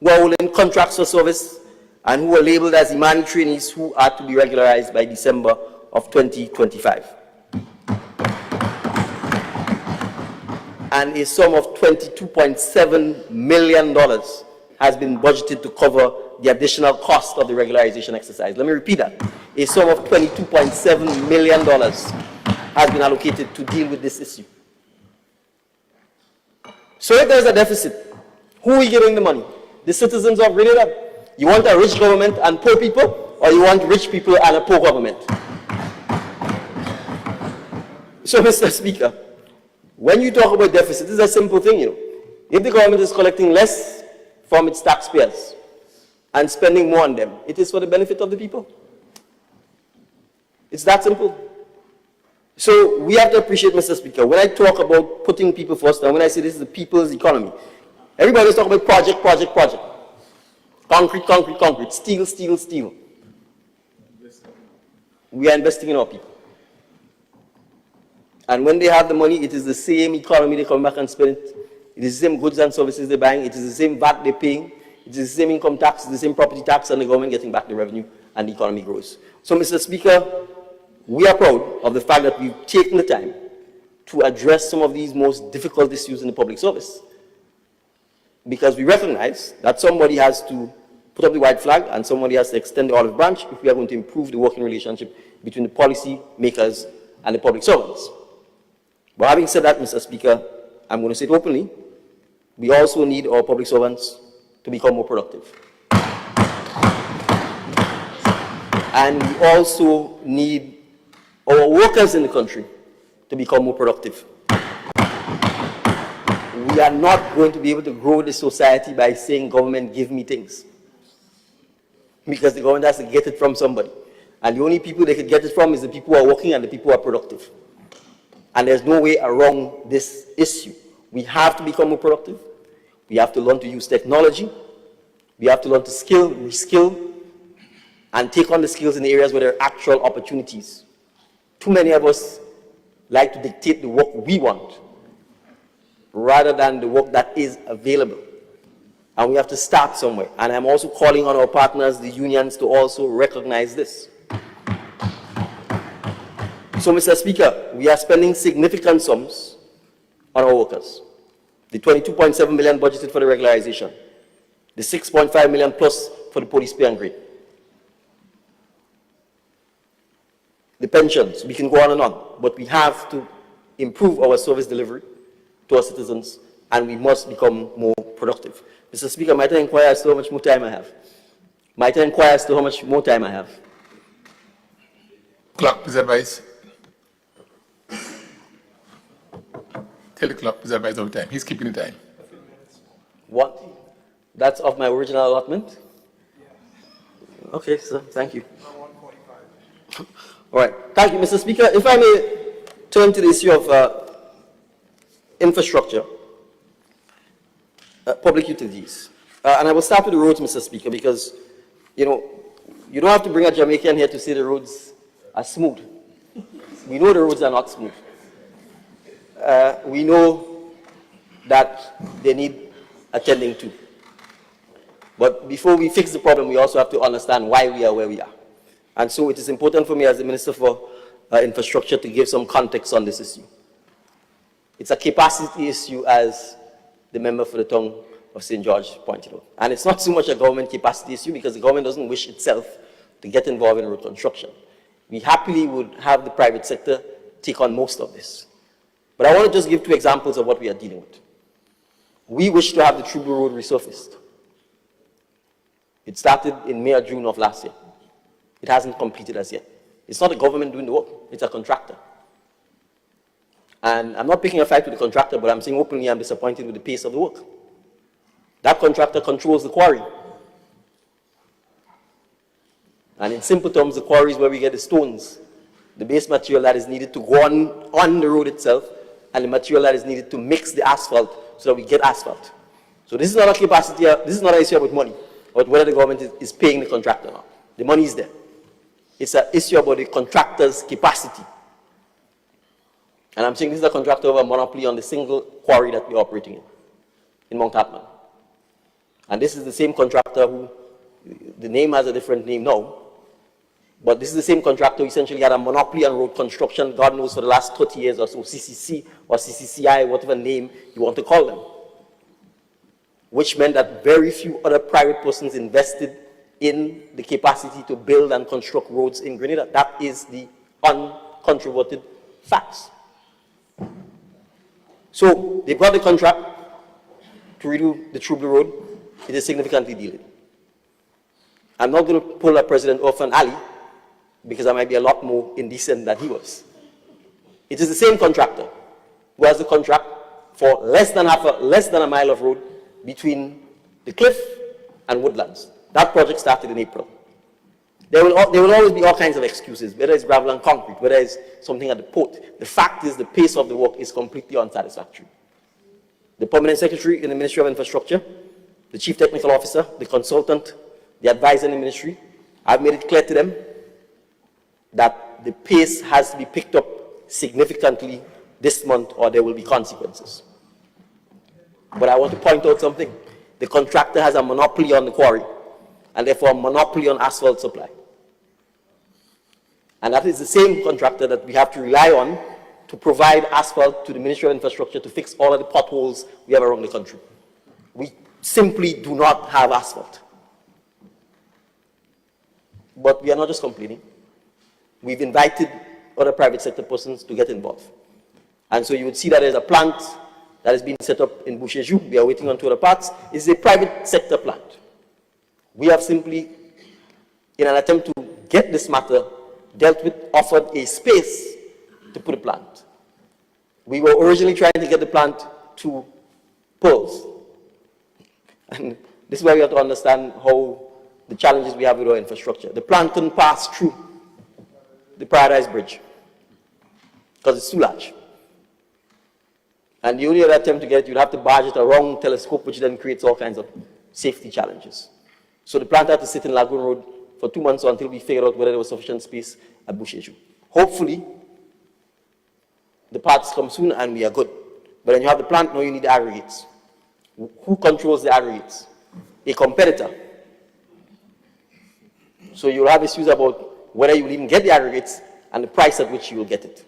who are holding contracts for service and who are labeled as Imani trainees who are to be regularized by December of 2025. And a sum of $22.7 million has been budgeted to cover the additional cost of the regularization exercise. Let me repeat that. A sum of $22.7 million has been allocated to deal with this issue. So if there's a deficit, who are we giving the money? The citizens of Grenada. You want a rich government and poor people, or you want rich people and a poor government? So, Mr. Speaker, when you talk about deficit, this is a simple thing, you know. If the government is collecting less from its taxpayers and spending more on them, it is for the benefit of the people. It's that simple. So we have to appreciate, Mr. Speaker, when I talk about putting people first, and when I say this is the people's economy, everybody is talking about project, project, project. Concrete, concrete, concrete. Steel, steel, steel. We are investing in our people. And when they have the money, it is the same economy they come back and spend it. It is the same goods and services they're buying. It is the same VAT they're paying. It is the same income tax, the same property tax, and the government getting back the revenue, and the economy grows. So, Mr. Speaker, we are proud of the fact that we've taken the time to address some of these most difficult issues in the public service. Because we recognize that somebody has to put up the white flag and somebody has to extend the olive branch if we are going to improve the working relationship between the policy makers and the public servants. But having said that, Mr. Speaker, I'm going to say it openly, we also need our public servants to become more productive. And we also need our workers in the country to become more productive. We are not going to be able to grow this society by saying, government, give me things. Because the government has to get it from somebody. And the only people they could get it from is the people who are working and the people who are productive. And there's no way around this issue. We have to become more productive. We have to learn to use technology. We have to learn to skill, reskill, and take on the skills in the areas where there are actual opportunities. Too many of us like to dictate the work we want, rather than the work that is available. And we have to start somewhere. And I'm also calling on our partners, the unions, to also recognize this. So, Mr. Speaker, we are spending significant sums on our workers. The 22.7 million budgeted for the regularization, the 6.5 million plus for the police pay and grade, the pensions, we can go on and on, but we have to improve our service delivery to our citizens, and we must become more productive. Mr. Speaker, might I inquire as to how much more time I have? Might I inquire as to how much more time I have? Clerk, please advise. Tell the clerk, please advise of the time. He's keeping the time. What? That's of my original allotment? Okay, sir, thank you. All right, thank you, Mr. Speaker. If I may turn to the issue of infrastructure, public utilities. And I will start with the roads, Mr. Speaker, because, you know, you don't have to bring a Jamaican here to say the roads are smooth. We know the roads are not smooth. We know that they need attending to. But before we fix the problem, we also have to understand why we are where we are. And so it is important for me as the Minister for Infrastructure to give some context on this issue. It's a capacity issue, as the member for the town of St. George pointed out. And it's not so much a government capacity issue because the government doesn't wish itself to get involved in road construction. We happily would have the private sector take on most of this. But I want to just give two examples of what we are dealing with. We wish to have the Trublu Road resurfaced. It started in May or June of last year. It hasn't completed as yet. It's not the government doing the work, it's a contractor. And I'm not picking a fight with the contractor, but I'm saying openly I'm disappointed with the pace of the work. That contractor controls the quarry. And in simple terms, the quarry is where we get the stones, the base material that is needed to go on the road itself, and the material that is needed to mix the asphalt so that we get asphalt. So this is not a capacity, this is not an issue about money, but whether the government is paying the contractor or not. The money is there. It's an issue about the contractor's capacity. And I'm saying this is a contractor of a monopoly on the single quarry that we're operating in Mount Hartman. And this is the same contractor who, the name has a different name now, but this is the same contractor who essentially had a monopoly on road construction, God knows, for the last 30 years or so, CCC or CCCI, whatever name you want to call them. Which meant that very few other private persons invested in the capacity to build and construct roads in Grenada. That is the uncontroverted facts. So they got the contract to redo the Trublu Road. It is significantly delayed. I'm not going to pull a President off an alley because I might be a lot more indecent than he was. It is the same contractor who has the contract for less than a mile of road between the cliff and Woodlands. That project started in April. There will always be all kinds of excuses, whether it's gravel and concrete, whether it's something at the port. The fact is the pace of the work is completely unsatisfactory. The permanent secretary in the Ministry of Infrastructure, the chief technical officer, the consultant, the advisor in the ministry, I've made it clear to them that the pace has to be picked up significantly this month or there will be consequences. But I want to point out something. The contractor has a monopoly on the quarry and therefore a monopoly on asphalt supply. And that is the same contractor that we have to rely on to provide asphalt to the Ministry of Infrastructure to fix all of the potholes we have around the country. We simply do not have asphalt. But we are not just complaining. We've invited other private sector persons to get involved. And so you would see that there's a plant that is being set up in Boucherjou. We are waiting on two other parts. It's a private sector plant. We have simply, in an attempt to get this matter dealt with, offered a space to put a plant. We were originally trying to get the plant to Pearls. And this is where we have to understand how the challenges we have with our infrastructure. The plant couldn't pass through the Paradise Bridge because it's too large. And the only other attempt to get it, you'd have to barge it around Telescope, which then creates all kinds of safety challenges. So the plant had to sit in Lagoon Road for 2 months until we figured out whether there was sufficient space at Boucherjou. Hopefully, the parts come soon and we are good. But when you have the plant, now you need the aggregates. Who controls the aggregates? A competitor. So you'll have issues about whether you will even get the aggregates and the price at which you will get it.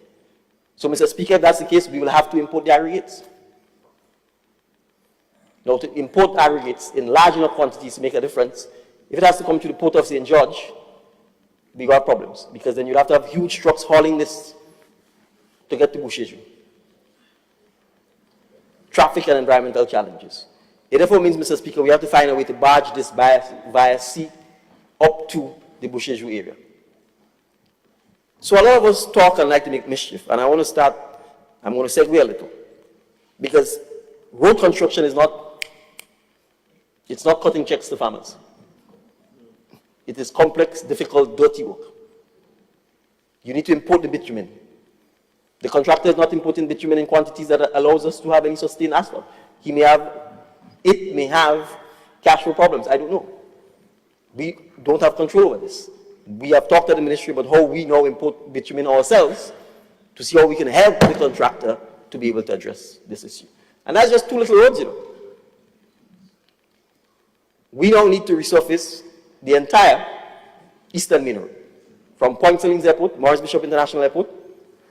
So, Mr. Speaker, if that's the case, we will have to import the aggregates. Now, to import aggregates in large enough quantities to make a difference, if it has to come to the port of St. George, we got problems, because then you'd have to have huge trucks hauling this to get to Boucherjou. Traffic and environmental challenges. It therefore means, Mr. Speaker, we have to find a way to barge this via sea up to the Boucherjou area. So a lot of us talk and like to make mischief, and I want to start, I'm going to segue a little, because road construction is not, it's not cutting checks to farmers. It is complex, difficult, dirty work. You need to import the bitumen. The contractor is not importing bitumen in quantities that allows us to have any sustained asphalt. It may have cash flow problems, I don't know. We don't have control over this. We have talked to the ministry about how we now import bitumen ourselves to see how we can help the contractor to be able to address this issue. And that's just 2 little roads, you know. We now need to resurface the entire Eastern Main Road, from Point Sillings Airport, Morris Bishop International Airport,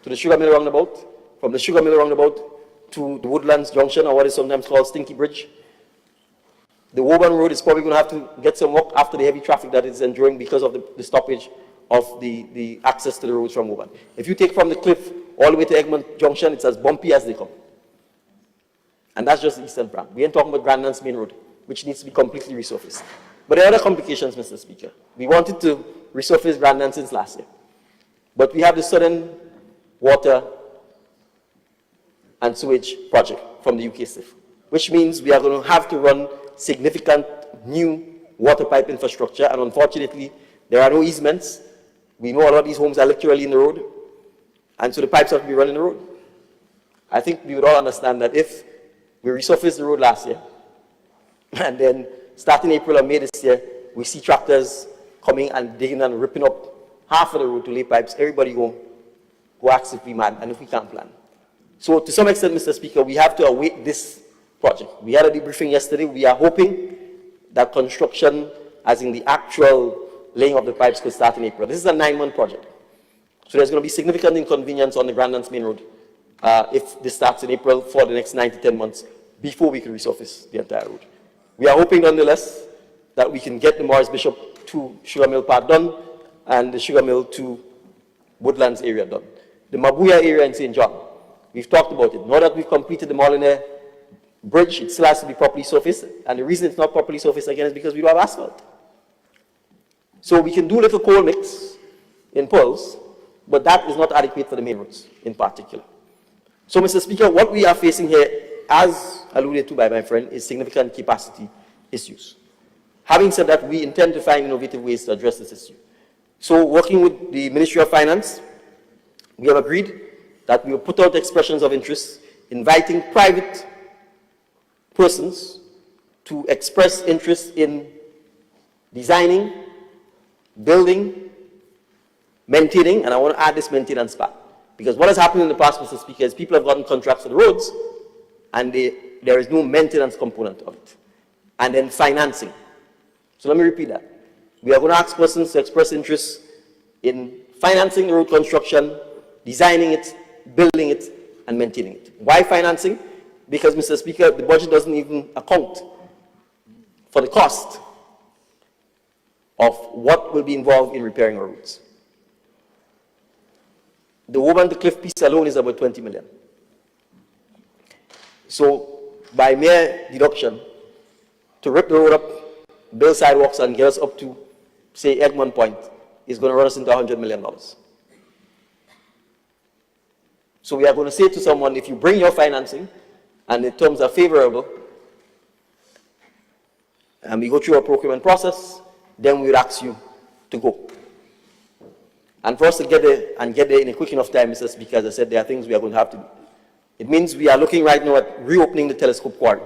to the Sugar Mill Roundabout, from the Sugar Mill Roundabout to the Woodlands Junction, or what is sometimes called Stinky Bridge. The Woburn Road is probably going to have to get some work after the heavy traffic that it's enduring because of the stoppage of the access to the roads from Woburn. If you take from the cliff all the way to Egmont Junction, it's as bumpy as they come. And that's just the eastern branch. We ain't talking about Grandlands Main Road, which needs to be completely resurfaced. But there are other complications, Mr. Speaker. We wanted to resurface Grandlands since last year. But we have the Southern Water and Sewage Project from the UK SIF, which means we are going to have to run significant new water pipe infrastructure, and unfortunately, there are no easements. We know a lot of these homes are literally in the road, and so the pipes have to be running the road. I think we would all understand that if we resurfaced the road last year, and then starting April or May this year, we see tractors coming and digging and ripping up half of the road to lay pipes, everybody go ask if we mad and if we can't plan. So to some extent, Mr. Speaker, we have to await this project. We had a debriefing yesterday. We are hoping that construction, as in the actual laying of the pipes, could start in April. This is a 9-month project. So there's going to be significant inconvenience on the Grandlands Main Road if this starts in April for the next 9 to 10 months before we can resurface the entire road. We are hoping, nonetheless, that we can get the Morris Bishop to Sugar Mill part done and the Sugar Mill to Woodlands area done. The Mabuya area in St. John, we've talked about it. Now that we've completed the Molyneux Bridge, it still has to be properly surfaced, and the reason it's not properly surfaced again is because we don't have asphalt. So we can do little coal mix in Pearls, but that is not adequate for the main roads in particular. So, Mr. Speaker, what we are facing here, as alluded to by my friend, is significant capacity issues. Having said that, we intend to find innovative ways to address this issue. So, working with the Ministry of Finance, we have agreed that we will put out expressions of interest, inviting private persons to express interest in designing, building, maintaining, and I want to add this maintenance part. Because what has happened in the past, Mr. Speaker, is people have gotten contracts for the roads, and there is no maintenance component of it. And then financing. So let me repeat that. We are going to ask persons to express interest in financing the road construction, designing it, building it, and maintaining it. Why financing? Because, Mr. Speaker, the budget doesn't even account for the cost of what will be involved in repairing our roads. The Woburn to Cliff piece alone is about 20 million. So, by mere deduction, to rip the road up, build sidewalks, and get us up to, say, Egmont Point, is going to run us into $100 million. So we are going to say to someone, if you bring your financing, and the terms are favorable, and we go through a procurement process, then we would ask you to go. And for us to get there in a quick enough time, Mr. Speaker, as I said, there are things we are going to have to do. It means we are looking right now at reopening the telescope quarry,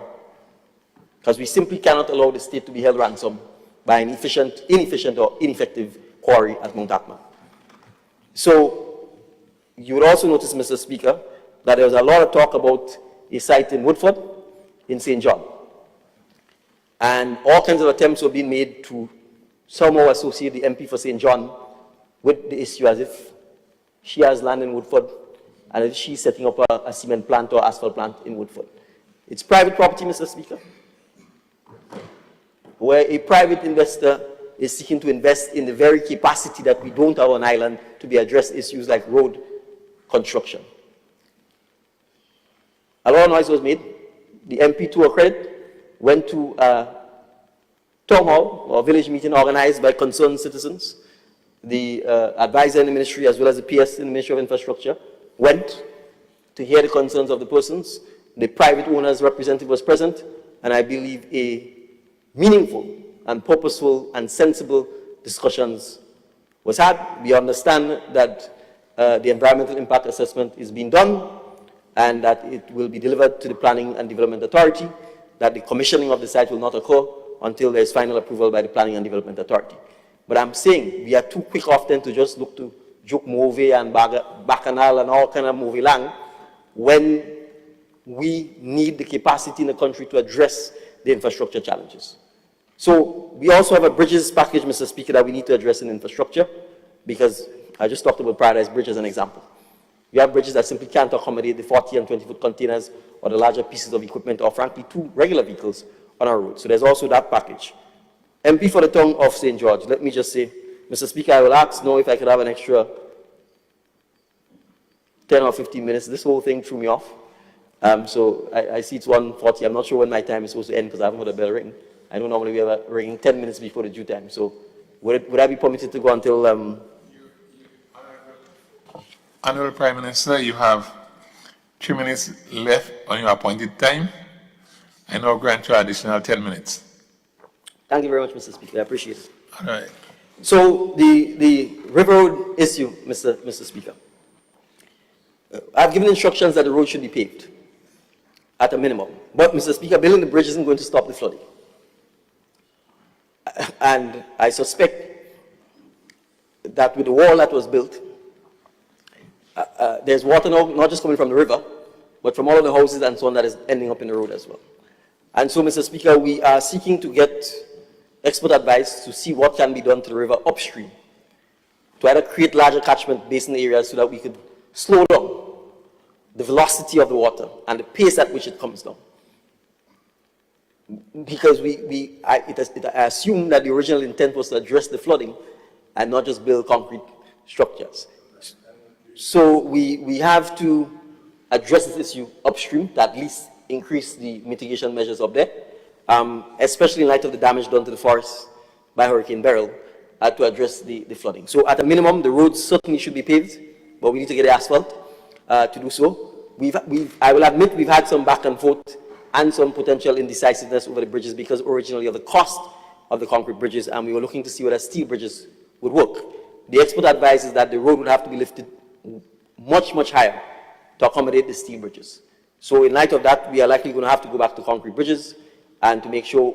because we simply cannot allow the state to be held ransom by an inefficient or ineffective quarry at Mount Atma. So you would also notice, Mr. Speaker, that there was a lot of talk about a site in Woodford, in St. John. And all kinds of attempts were being made to somehow associate the MP for St. John with the issue, as if she has land in Woodford and if she's setting up a cement plant or asphalt plant in Woodford. It's private property, Mr. Speaker, where a private investor is seeking to invest in the very capacity that we don't have on island to be addressed issues like road construction. A lot of noise was made. The MP, to her credit, went to a town hall or village meeting organized by concerned citizens. The advisor in the ministry, as well as the PS in the Ministry of Infrastructure, went to hear the concerns of the persons. The private owner's representative was present, and I believe a meaningful and purposeful and sensible discussions was had. We understand that the environmental impact assessment is being done, and that it will be delivered to the Planning and Development Authority, that the commissioning of the site will not occur until there is final approval by the Planning and Development Authority. But I'm saying we are too quick often to just look to Juk Move and Bacchanal and all kind of movie lang when we need the capacity in the country to address the infrastructure challenges. So we also have a bridges package, Mr. Speaker, that we need to address in infrastructure, because I just talked about Paradise Bridge as an example. We have bridges that simply can't accommodate the 40 and 20-foot containers or the larger pieces of equipment or, frankly, 2 regular vehicles on our road. So there's also that package. MP for the town of St. George, let me just say, Mr. Speaker, I will ask now if I could have an extra 10 or 15 minutes. This whole thing threw me off. So I see it's 1:40. I'm not sure when my time is supposed to end because I haven't heard a bell ring. I know normally we have a ring 10 minutes before the due time. So would I be permitted to go until... Honorable Prime Minister, you have 3 minutes left on your appointed time. I now grant you additional 10 minutes. Thank you very much, Mr. Speaker. I appreciate it. All right. So the River Road issue, Mr. Speaker. I've given instructions that the road should be paved at a minimum. But, Mr. Speaker, building the bridge isn't going to stop the flooding. And I suspect that with the wall that was built, there's water now, not just coming from the river, but from all of the houses and so on that is ending up in the road as well. And so, Mr. Speaker, we are seeking to get expert advice to see what can be done to the river upstream, to either create larger catchment basin areas so that we could slow down the velocity of the water and the pace at which it comes down. Because I assume that the original intent was to address the flooding and not just build concrete structures. So we have to address this issue upstream to at least increase the mitigation measures up there, especially in light of the damage done to the forest by Hurricane Beryl, to address the flooding. So at a minimum, the roads certainly should be paved, but we need to get the asphalt to do so. I will admit we've had some back and forth and some potential indecisiveness over the bridges because originally of the cost of the concrete bridges, and we were looking to see whether steel bridges would work. The expert advice is that the road would have to be lifted much, much higher to accommodate the steel bridges. So in light of that, we are likely going to have to go back to concrete bridges and to make sure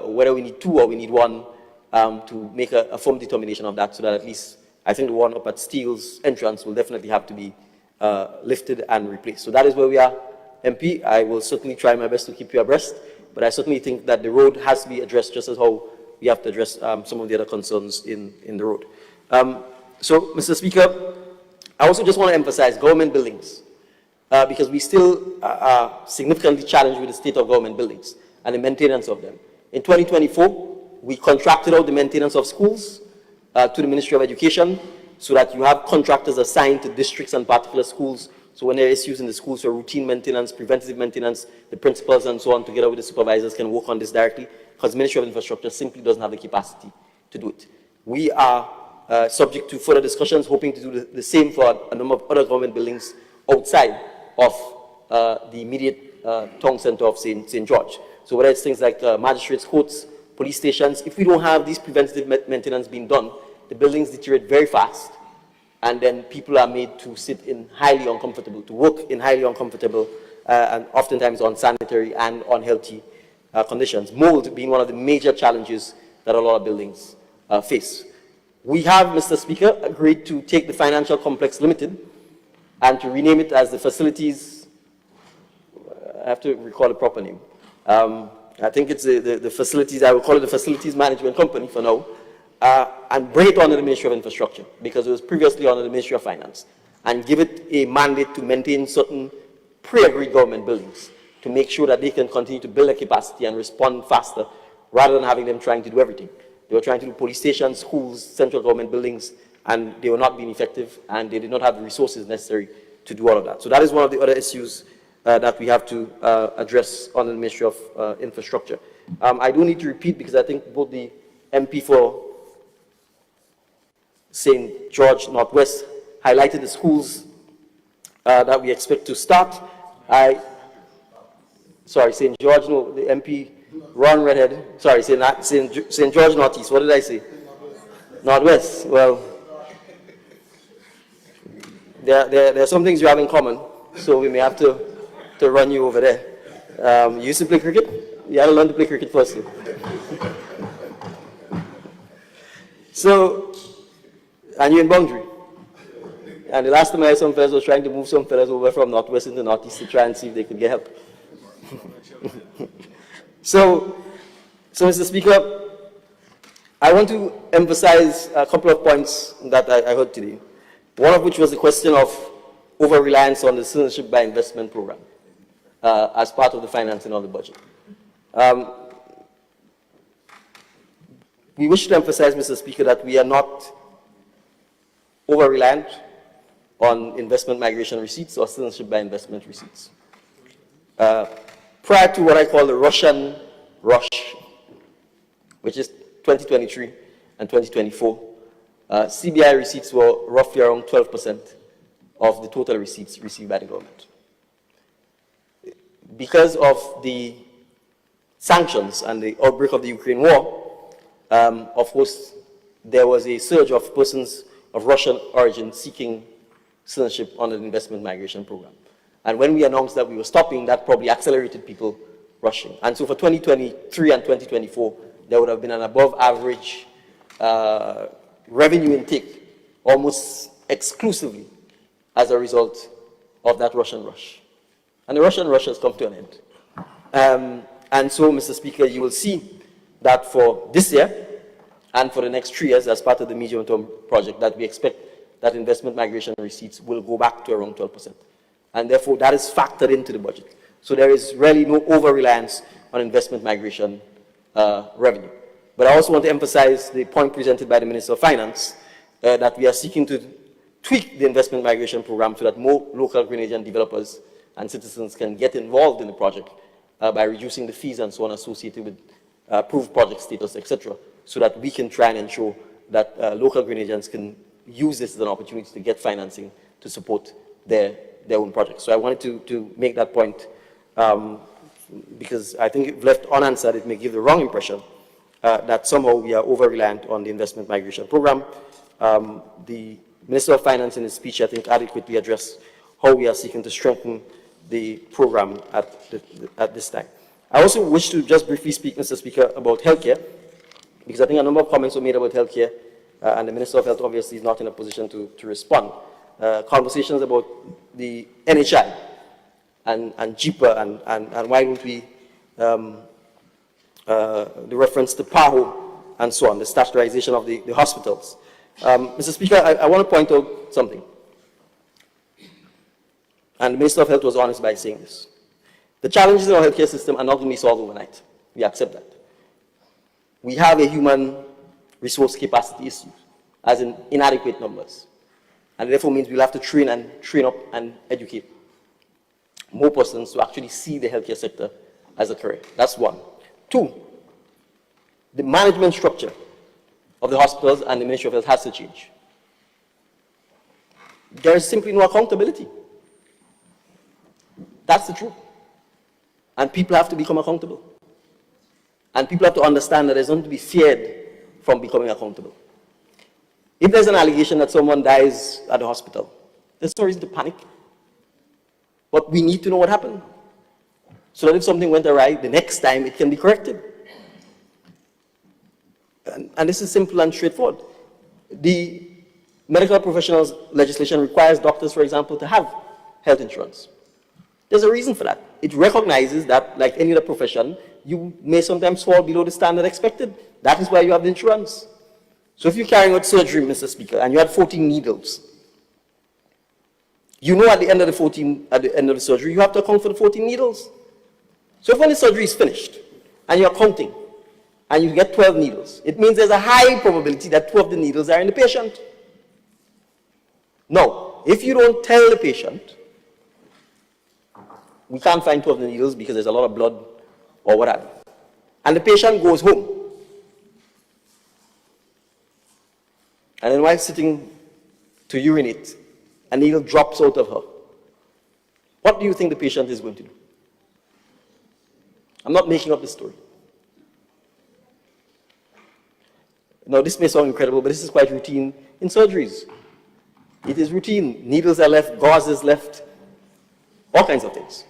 whether we need 2 or we need 1 to make a firm determination of that, so that at least I think the one up at Steel's entrance will definitely have to be lifted and replaced. So that is where we are, MP. I will certainly try my best to keep you abreast, but I certainly think that the road has to be addressed just as how we have to address some of the other concerns in the road. So, Mr. Speaker, I also just want to emphasize government buildings because we still are significantly challenged with the state of government buildings and the maintenance of them. In 2024, we contracted out the maintenance of schools to the Ministry of Education so that you have contractors assigned to districts and particular schools. So when there are issues in the schools for routine maintenance, preventative maintenance, the principals and so on, together with the supervisors, can work on this directly, because the Ministry of Infrastructure simply doesn't have the capacity to do it. We are subject to further discussions, hoping to do the same for a number of other government buildings outside of the immediate town center of St. George. So whether it's things like magistrates' courts, police stations, if we don't have these preventative maintenance being done, the buildings deteriorate very fast, and then people are made to sit in highly uncomfortable, to work in highly uncomfortable and oftentimes unsanitary and unhealthy conditions. Mold being one of the major challenges that a lot of buildings face. We have, Mr. Speaker, agreed to take the Financial Complex Limited and to rename it as the Facilities, I have to recall the proper name. I think it's the Facilities, I will call it the Facilities Management Company for now, and bring it under the Ministry of Infrastructure, because it was previously under the Ministry of Finance, and give it a mandate to maintain certain pre-agreed government buildings to make sure that they can continue to build their capacity and respond faster, rather than having them trying to do everything. They were trying to do police stations, schools, central government buildings, and they were not being effective, and they did not have the resources necessary to do all of that. So that is one of the other issues that we have to address on the Ministry of Infrastructure. I do need to repeat, because I think both the MP for St. George Northwest highlighted the schools that we expect to start. Sorry, St. George, no, the MP, Ron Redhead, sorry, St. George Northeast, what did I say? Northwest, well, there are some things you have in common, so we may have to run you over there. You used to play cricket? You had to learn to play cricket first. So, and you're in boundary. And the last time I had some fellas was trying to move some fellas over from Northwest into Northeast to try and see if they could get help. So, Mr. Speaker, I want to emphasize a couple of points that I heard today. One of which was the question of over-reliance on the citizenship by investment program as part of the financing of the budget. We wish to emphasize, Mr. Speaker, that we are not over-reliant on investment migration receipts or citizenship by investment receipts. Prior to what I call the Russian rush, which is 2023 and 2024, CBI receipts were roughly around 12% of the total receipts received by the government. Because of the sanctions and the outbreak of the Ukraine war, of course, there was a surge of persons of Russian origin seeking citizenship under the investment migration program. And when we announced that we were stopping, that probably accelerated people rushing. And so for 2023 and 2024, there would have been an above average revenue intake, almost exclusively as a result of that Russian rush. And the Russian rush has come to an end. And so, Mr. Speaker, you will see that for this year and for the next 3 years, as part of the medium-term project, that we expect that investment migration receipts will go back to around 12%. And therefore, that is factored into the budget. So there is really no over-reliance on investment migration revenue. But I also want to emphasize the point presented by the Minister of Finance that we are seeking to tweak the investment migration program so that more local Grenadian developers and citizens can get involved in the project by reducing the fees and so on associated with approved project status, etc., so that we can try and ensure that local Grenadians can use this as an opportunity to get financing to support their own projects. So I wanted to make that point because I think if left unanswered, it may give the wrong impression that somehow we are over-reliant on the investment migration program. The Minister of Finance in his speech, I think, adequately addressed how we are seeking to strengthen the program at this time. I also wish to just briefly speak, Mr. Speaker, about healthcare, because I think a number of comments were made about healthcare, and the Minister of Health obviously is not in a position to respond. Conversations about the NHI and JIPA and why don't we, the reference to PAHO and so on, the statutorization of the hospitals. Mr. Speaker, I want to point out something. And the Minister of Health was honest by saying this. The challenges in our healthcare system are not going to be solved overnight. We accept that. We have a human resource capacity issue, as in inadequate numbers. And therefore means we'll have to train up and educate more persons to actually see the healthcare sector as a career. That's one. Two, the management structure of the hospitals and the Ministry of Health has to change. There is simply no accountability. That's the truth. And people have to become accountable. And people have to understand that there's nothing to be feared from becoming accountable. If there's an allegation that someone dies at the hospital, there's no reason to panic. But we need to know what happened, so that if something went awry, the next time it can be corrected. And this is simple and straightforward. The medical professionals legislation requires doctors, for example, to have health insurance. There's a reason for that. It recognizes that, like any other profession, you may sometimes fall below the standard expected. That is why you have the insurance. So if you're carrying out surgery, Mr. Speaker, and you had 14 needles, you know at the end of the surgery, you have to account for the 14 needles. So if when the surgery is finished, and you're counting, and you get 12 needles, it means there's a high probability that 2 of the needles are in the patient. Now, if you don't tell the patient, we can't find 2 of the needles because there's a lot of blood or whatever, and the patient goes home, and then while sitting to urinate, a needle drops out of her. What do you think the patient is going to do? I'm not making up this story. Now, this may sound incredible, but this is quite routine in surgeries. It is routine. Needles are left, gauze is left, all kinds of things.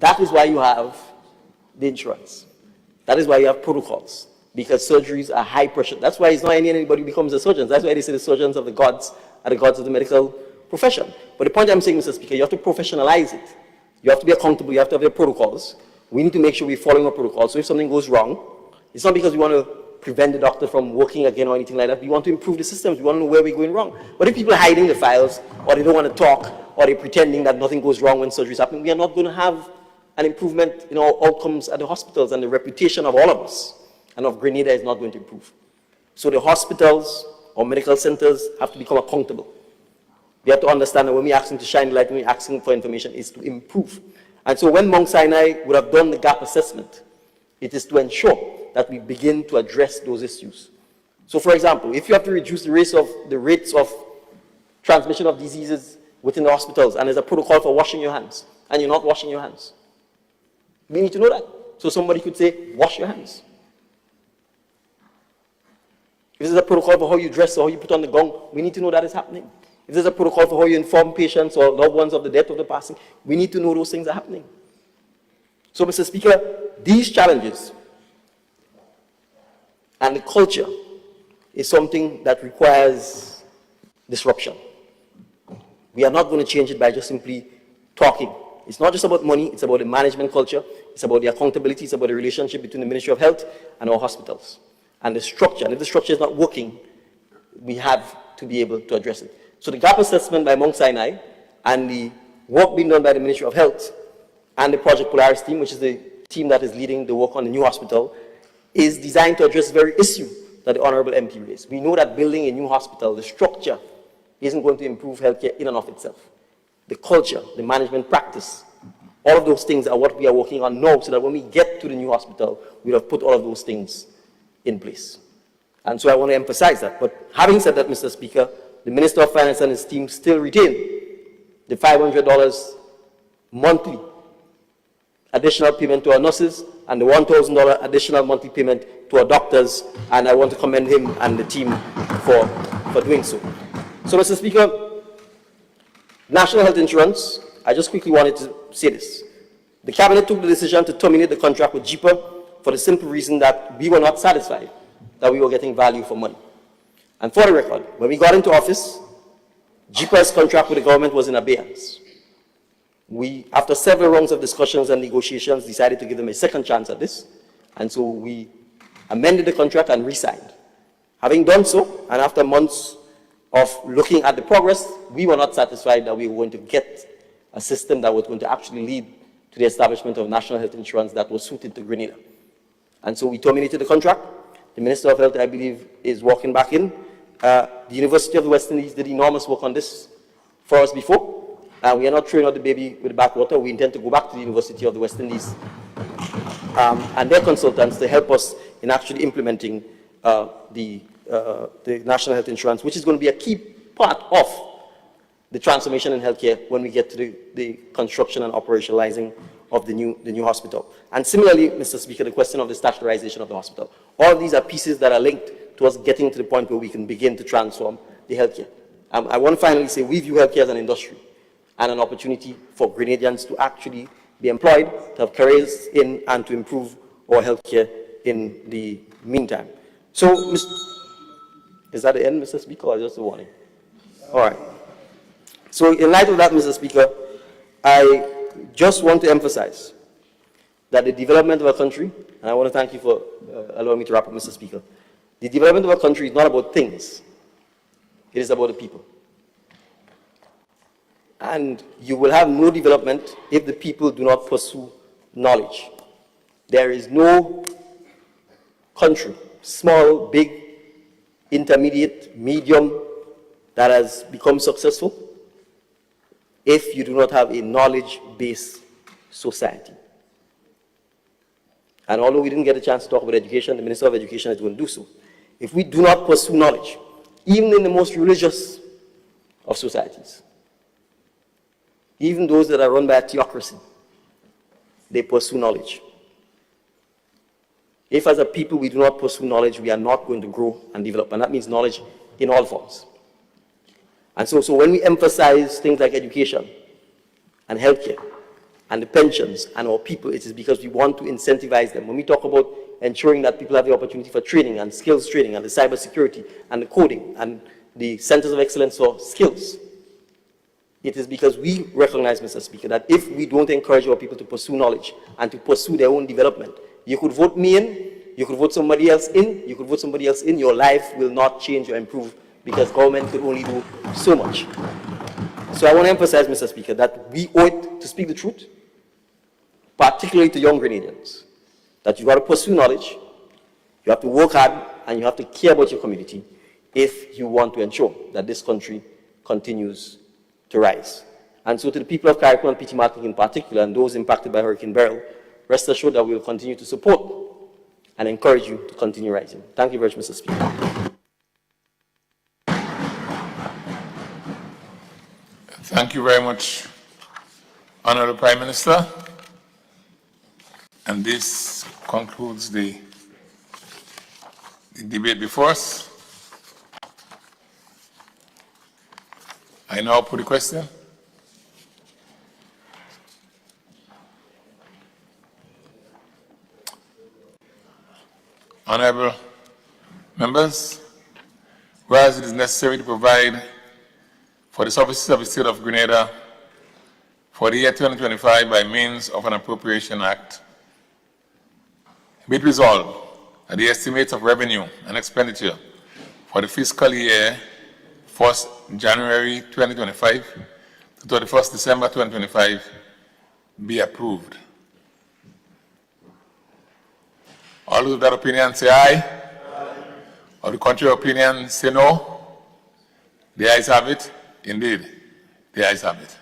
That is why you have the insurance. That is why you have protocols, because surgeries are high pressure. That's why it's not anybody who becomes a surgeon. That's why they say the surgeons of the gods are the gods of the medical profession. But the point I'm saying, Mr. Speaker, you have to professionalize it. You have to be accountable. You have to have your protocols. We need to make sure we're following our protocols. So if something goes wrong, it's not because we want to prevent the doctor from working again or anything like that. We want to improve the systems. We want to know where we're going wrong. But if people are hiding the files, or they don't want to talk, or they're pretending that nothing goes wrong when surgery is happening, we are not going to have an improvement in our outcomes at the hospitals, and the reputation of all of us and of Grenada is not going to improve. So the hospitals or medical centers have to become accountable. We have to understand that when we're asking to shine the light, when we're asking for information, is to improve. And so when Mount Sinai would have done the gap assessment, it is to ensure that we begin to address those issues. So for example, if you have to reduce the rates of transmission of diseases within the hospitals, and there's a protocol for washing your hands, and you're not washing your hands, we need to know that. So somebody could say, wash your hands. If there's a protocol for how you dress or how you put on the gown, we need to know that is happening. If there's a protocol for how you inform patients or loved ones of the death of the passing, we need to know those things are happening. So, Mr. Speaker, these challenges and the culture is something that requires disruption. We are not going to change it by just simply talking. It's not just about money, it's about the management culture, it's about the accountability, it's about the relationship between the Ministry of Health and our hospitals. And the structure, and if the structure is not working, we have to be able to address it. So the gap assessment by Mount Sinai and the work being done by the Ministry of Health and the Project Polaris team, which is the team that is leading the work on the new hospital, is designed to address the very issue that the Honorable MP raised. We know that building a new hospital, the structure, isn't going to improve healthcare in and of itself. The culture, the management practice, all of those things are what we are working on now, so that when we get to the new hospital, we'll have put all of those things in place. And so I want to emphasize that. But having said that, Mr. Speaker, the Minister of Finance and his team still retain the $500 monthly additional payment to our nurses and the $1,000 additional monthly payment to our doctors, and I want to commend him and the team for doing so. So, Mr. Speaker, National Health Insurance, I just quickly wanted to say this. The Cabinet took the decision to terminate the contract with JIPA for the simple reason that we were not satisfied that we were getting value for money. And for the record, when we got into office, JIPA's contract with the government was in abeyance. We, after several rounds of discussions and negotiations, decided to give them a second chance at this, and so we amended the contract and re-signed. Having done so, and after months of looking at the progress, we were not satisfied that we were going to get a system that was going to actually lead to the establishment of national health insurance that was suited to Grenada. And so we terminated the contract. The Minister of Health, I believe, is walking back in. The University of the West Indies did enormous work on this for us before. We are not throwing out the baby with the bathwater. We intend to go back to the University of the West Indies and their consultants to help us in actually implementing the national health insurance, which is going to be a key part of the transformation in healthcare when we get to the construction and operationalizing of the new hospital. And similarly, Mr. Speaker, the question of the statutorization of the hospital. All of these are pieces that are linked to us getting to the point where we can begin to transform the healthcare. I want to finally say we view healthcare as an industry and an opportunity for Grenadians to actually be employed, to have careers in, and to improve our healthcare in the meantime. So, is that the end, Mr. Speaker, or just a warning? All right. So, in light of that, Mr. Speaker, I just want to emphasize that the development of our country, and I want to thank you for allowing me to wrap up, Mr. Speaker, the development of our country is not about things, it is about the people. And you will have no development if the people do not pursue knowledge. There is no country, small, big, intermediate, medium, that has become successful if you do not have a knowledge-based society. And although we didn't get a chance to talk about education, the Minister of Education is going to do so. If we do not pursue knowledge, even in the most religious of societies, even those that are run by a theocracy, they pursue knowledge. If as a people we do not pursue knowledge, we are not going to grow and develop. And that means knowledge in all forms. And so when we emphasize things like education and healthcare and the pensions and our people, it is because we want to incentivize them. When we talk about ensuring that people have the opportunity for training and skills training and the cybersecurity and the coding and the centers of excellence for skills, it is because we recognize, Mr. Speaker, that if we don't encourage our people to pursue knowledge and to pursue their own development, you could vote me in, you could vote somebody else in, you could vote somebody else in, your life will not change or improve because government could only do so much. So I want to emphasize, Mr. Speaker, that we owe it to speak the truth, particularly to young Grenadians, that you've got to pursue knowledge, you have to work hard, and you have to care about your community if you want to ensure that this country continues to rise. And so to the people of Carriacou and PT Martinique in particular, and those impacted by Hurricane Beryl, rest assured that we will continue to support and encourage you to continue rising. Thank you very much, Mr. Speaker. Thank you very much, Honorable Prime Minister. And this concludes the debate before us. I now put the question. Honorable members, whereas it is necessary to provide for the services of the State of Grenada for the year 2025 by means of an Appropriation Act, be it resolved that the estimates of revenue and expenditure for the fiscal year 1st January 2025 to 31st December 2025 be approved. All those of that opinion say aye. Aye. Or the contrary opinion say no. The ayes have it. Indeed, the ayes have it.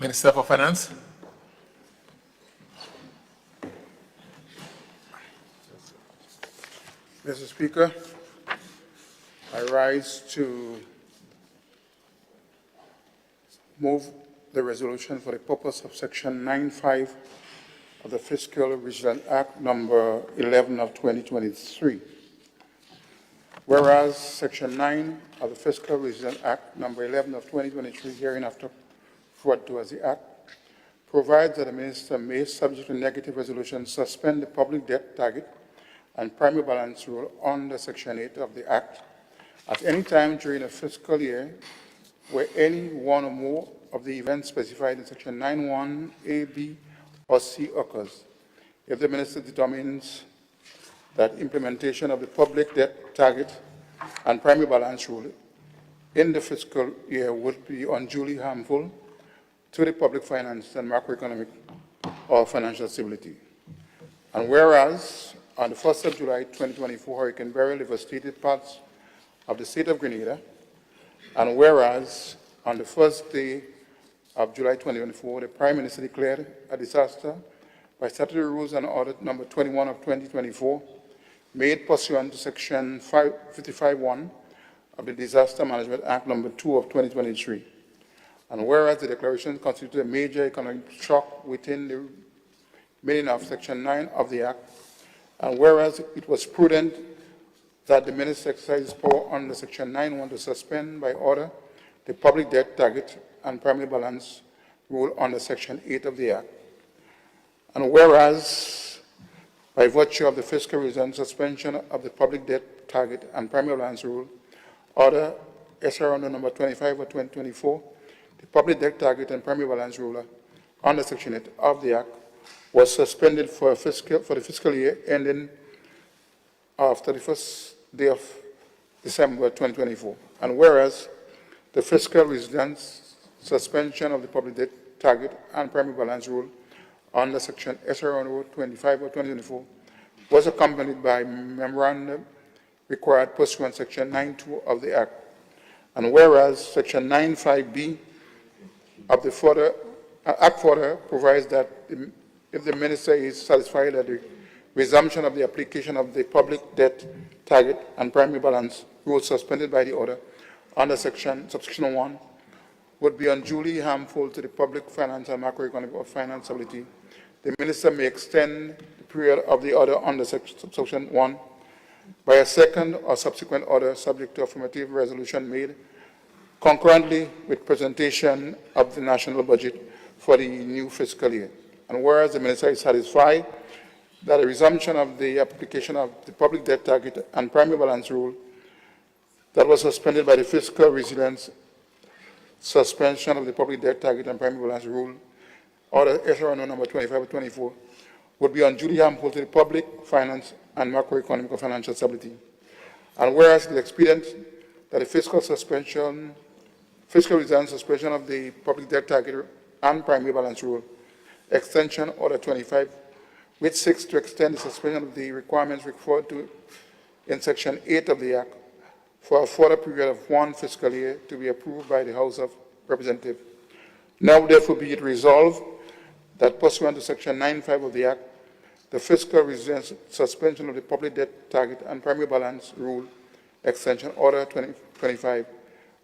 Minister for Finance. Mr. Speaker, I rise to move the resolution for the purpose of Section 9(5) of the Fiscal Vigilance Act number 11 of 2023. Whereas Section 9 of the Fiscal Vigilance Act number 11 of 2023, hereinafter referred to as the Act, provides that the minister may, subject to negative resolution, suspend the public debt target and primary balance rule under Section 8 of the Act at any time during a fiscal year where any one or more of the events specified in Section 9(1)(a), (b), or (c) occurs, if the minister determines that implementation of the public debt target and primary balance rule in the fiscal year would be unduly harmful to the public finance and macroeconomic or financial stability. And whereas on the 1st of July 2024, Hurricane Beryl devastated parts of the state of Grenada, and whereas on the first day of July 2024, the Prime Minister declared a disaster by statutory rules and order number 21 of 2024, made pursuant to Section 55(1) of the Disaster Management Act number 2 of 2023. And whereas the declaration constituted a major economic shock within the meaning of Section 9 of the Act, and whereas it was prudent that the minister exercises power under Section 9(1) to suspend by order the public debt target and primary balance rule under Section 8 of the Act. And whereas, by virtue of the fiscal reason, suspension of the public debt target and primary balance rule, order SR number 25 of 2024, the public debt target and primary balance rule under Section 8 of the Act was suspended for the fiscal year ending after the first day of December 2024. And whereas the fiscal resilience suspension of the public debt target and primary balance rule under Section SR 25 of 2024 was accompanied by memorandum required pursuant Section 9(2) of the Act. And whereas Section 9(5)(b) of the Act further provides that if the minister is satisfied that the resumption of the application of the public debt target and primary balance rule suspended by the order under subsection 1 would be unduly harmful to the public finance and macroeconomic or finance stability, the minister may extend the period of the order under subsection 1 by a second or subsequent order subject to affirmative resolution made concurrently with presentation of the national budget for the new fiscal year. And whereas the minister is satisfied that a resumption of the application of the public debt target and primary balance rule that was suspended by the fiscal resilience suspension of the public debt target and primary balance rule, order SR number 25 of 24, would be unduly harmful to the public finance and macroeconomic or financial stability. And whereas it is expedient that the fiscal resilience suspension of the public debt target and primary balance rule, extension order 25, which seeks to extend the suspension of the requirements referred to in Section 8 of the Act for a further period of 1 fiscal year to be approved by the House of Representatives. Now therefore be it resolved that pursuant to Section 9(5) of the Act, the fiscal resilience suspension of the public debt target and primary balance rule, extension order 2025,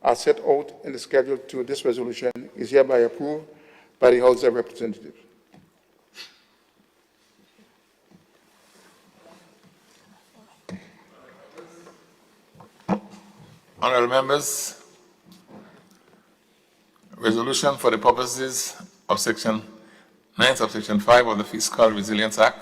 as set out in the schedule to this resolution, is hereby approved by the House of Representatives. Honorable members, resolution for the purposes of Section 9 of Section 5 of the Fiscal Resilience Act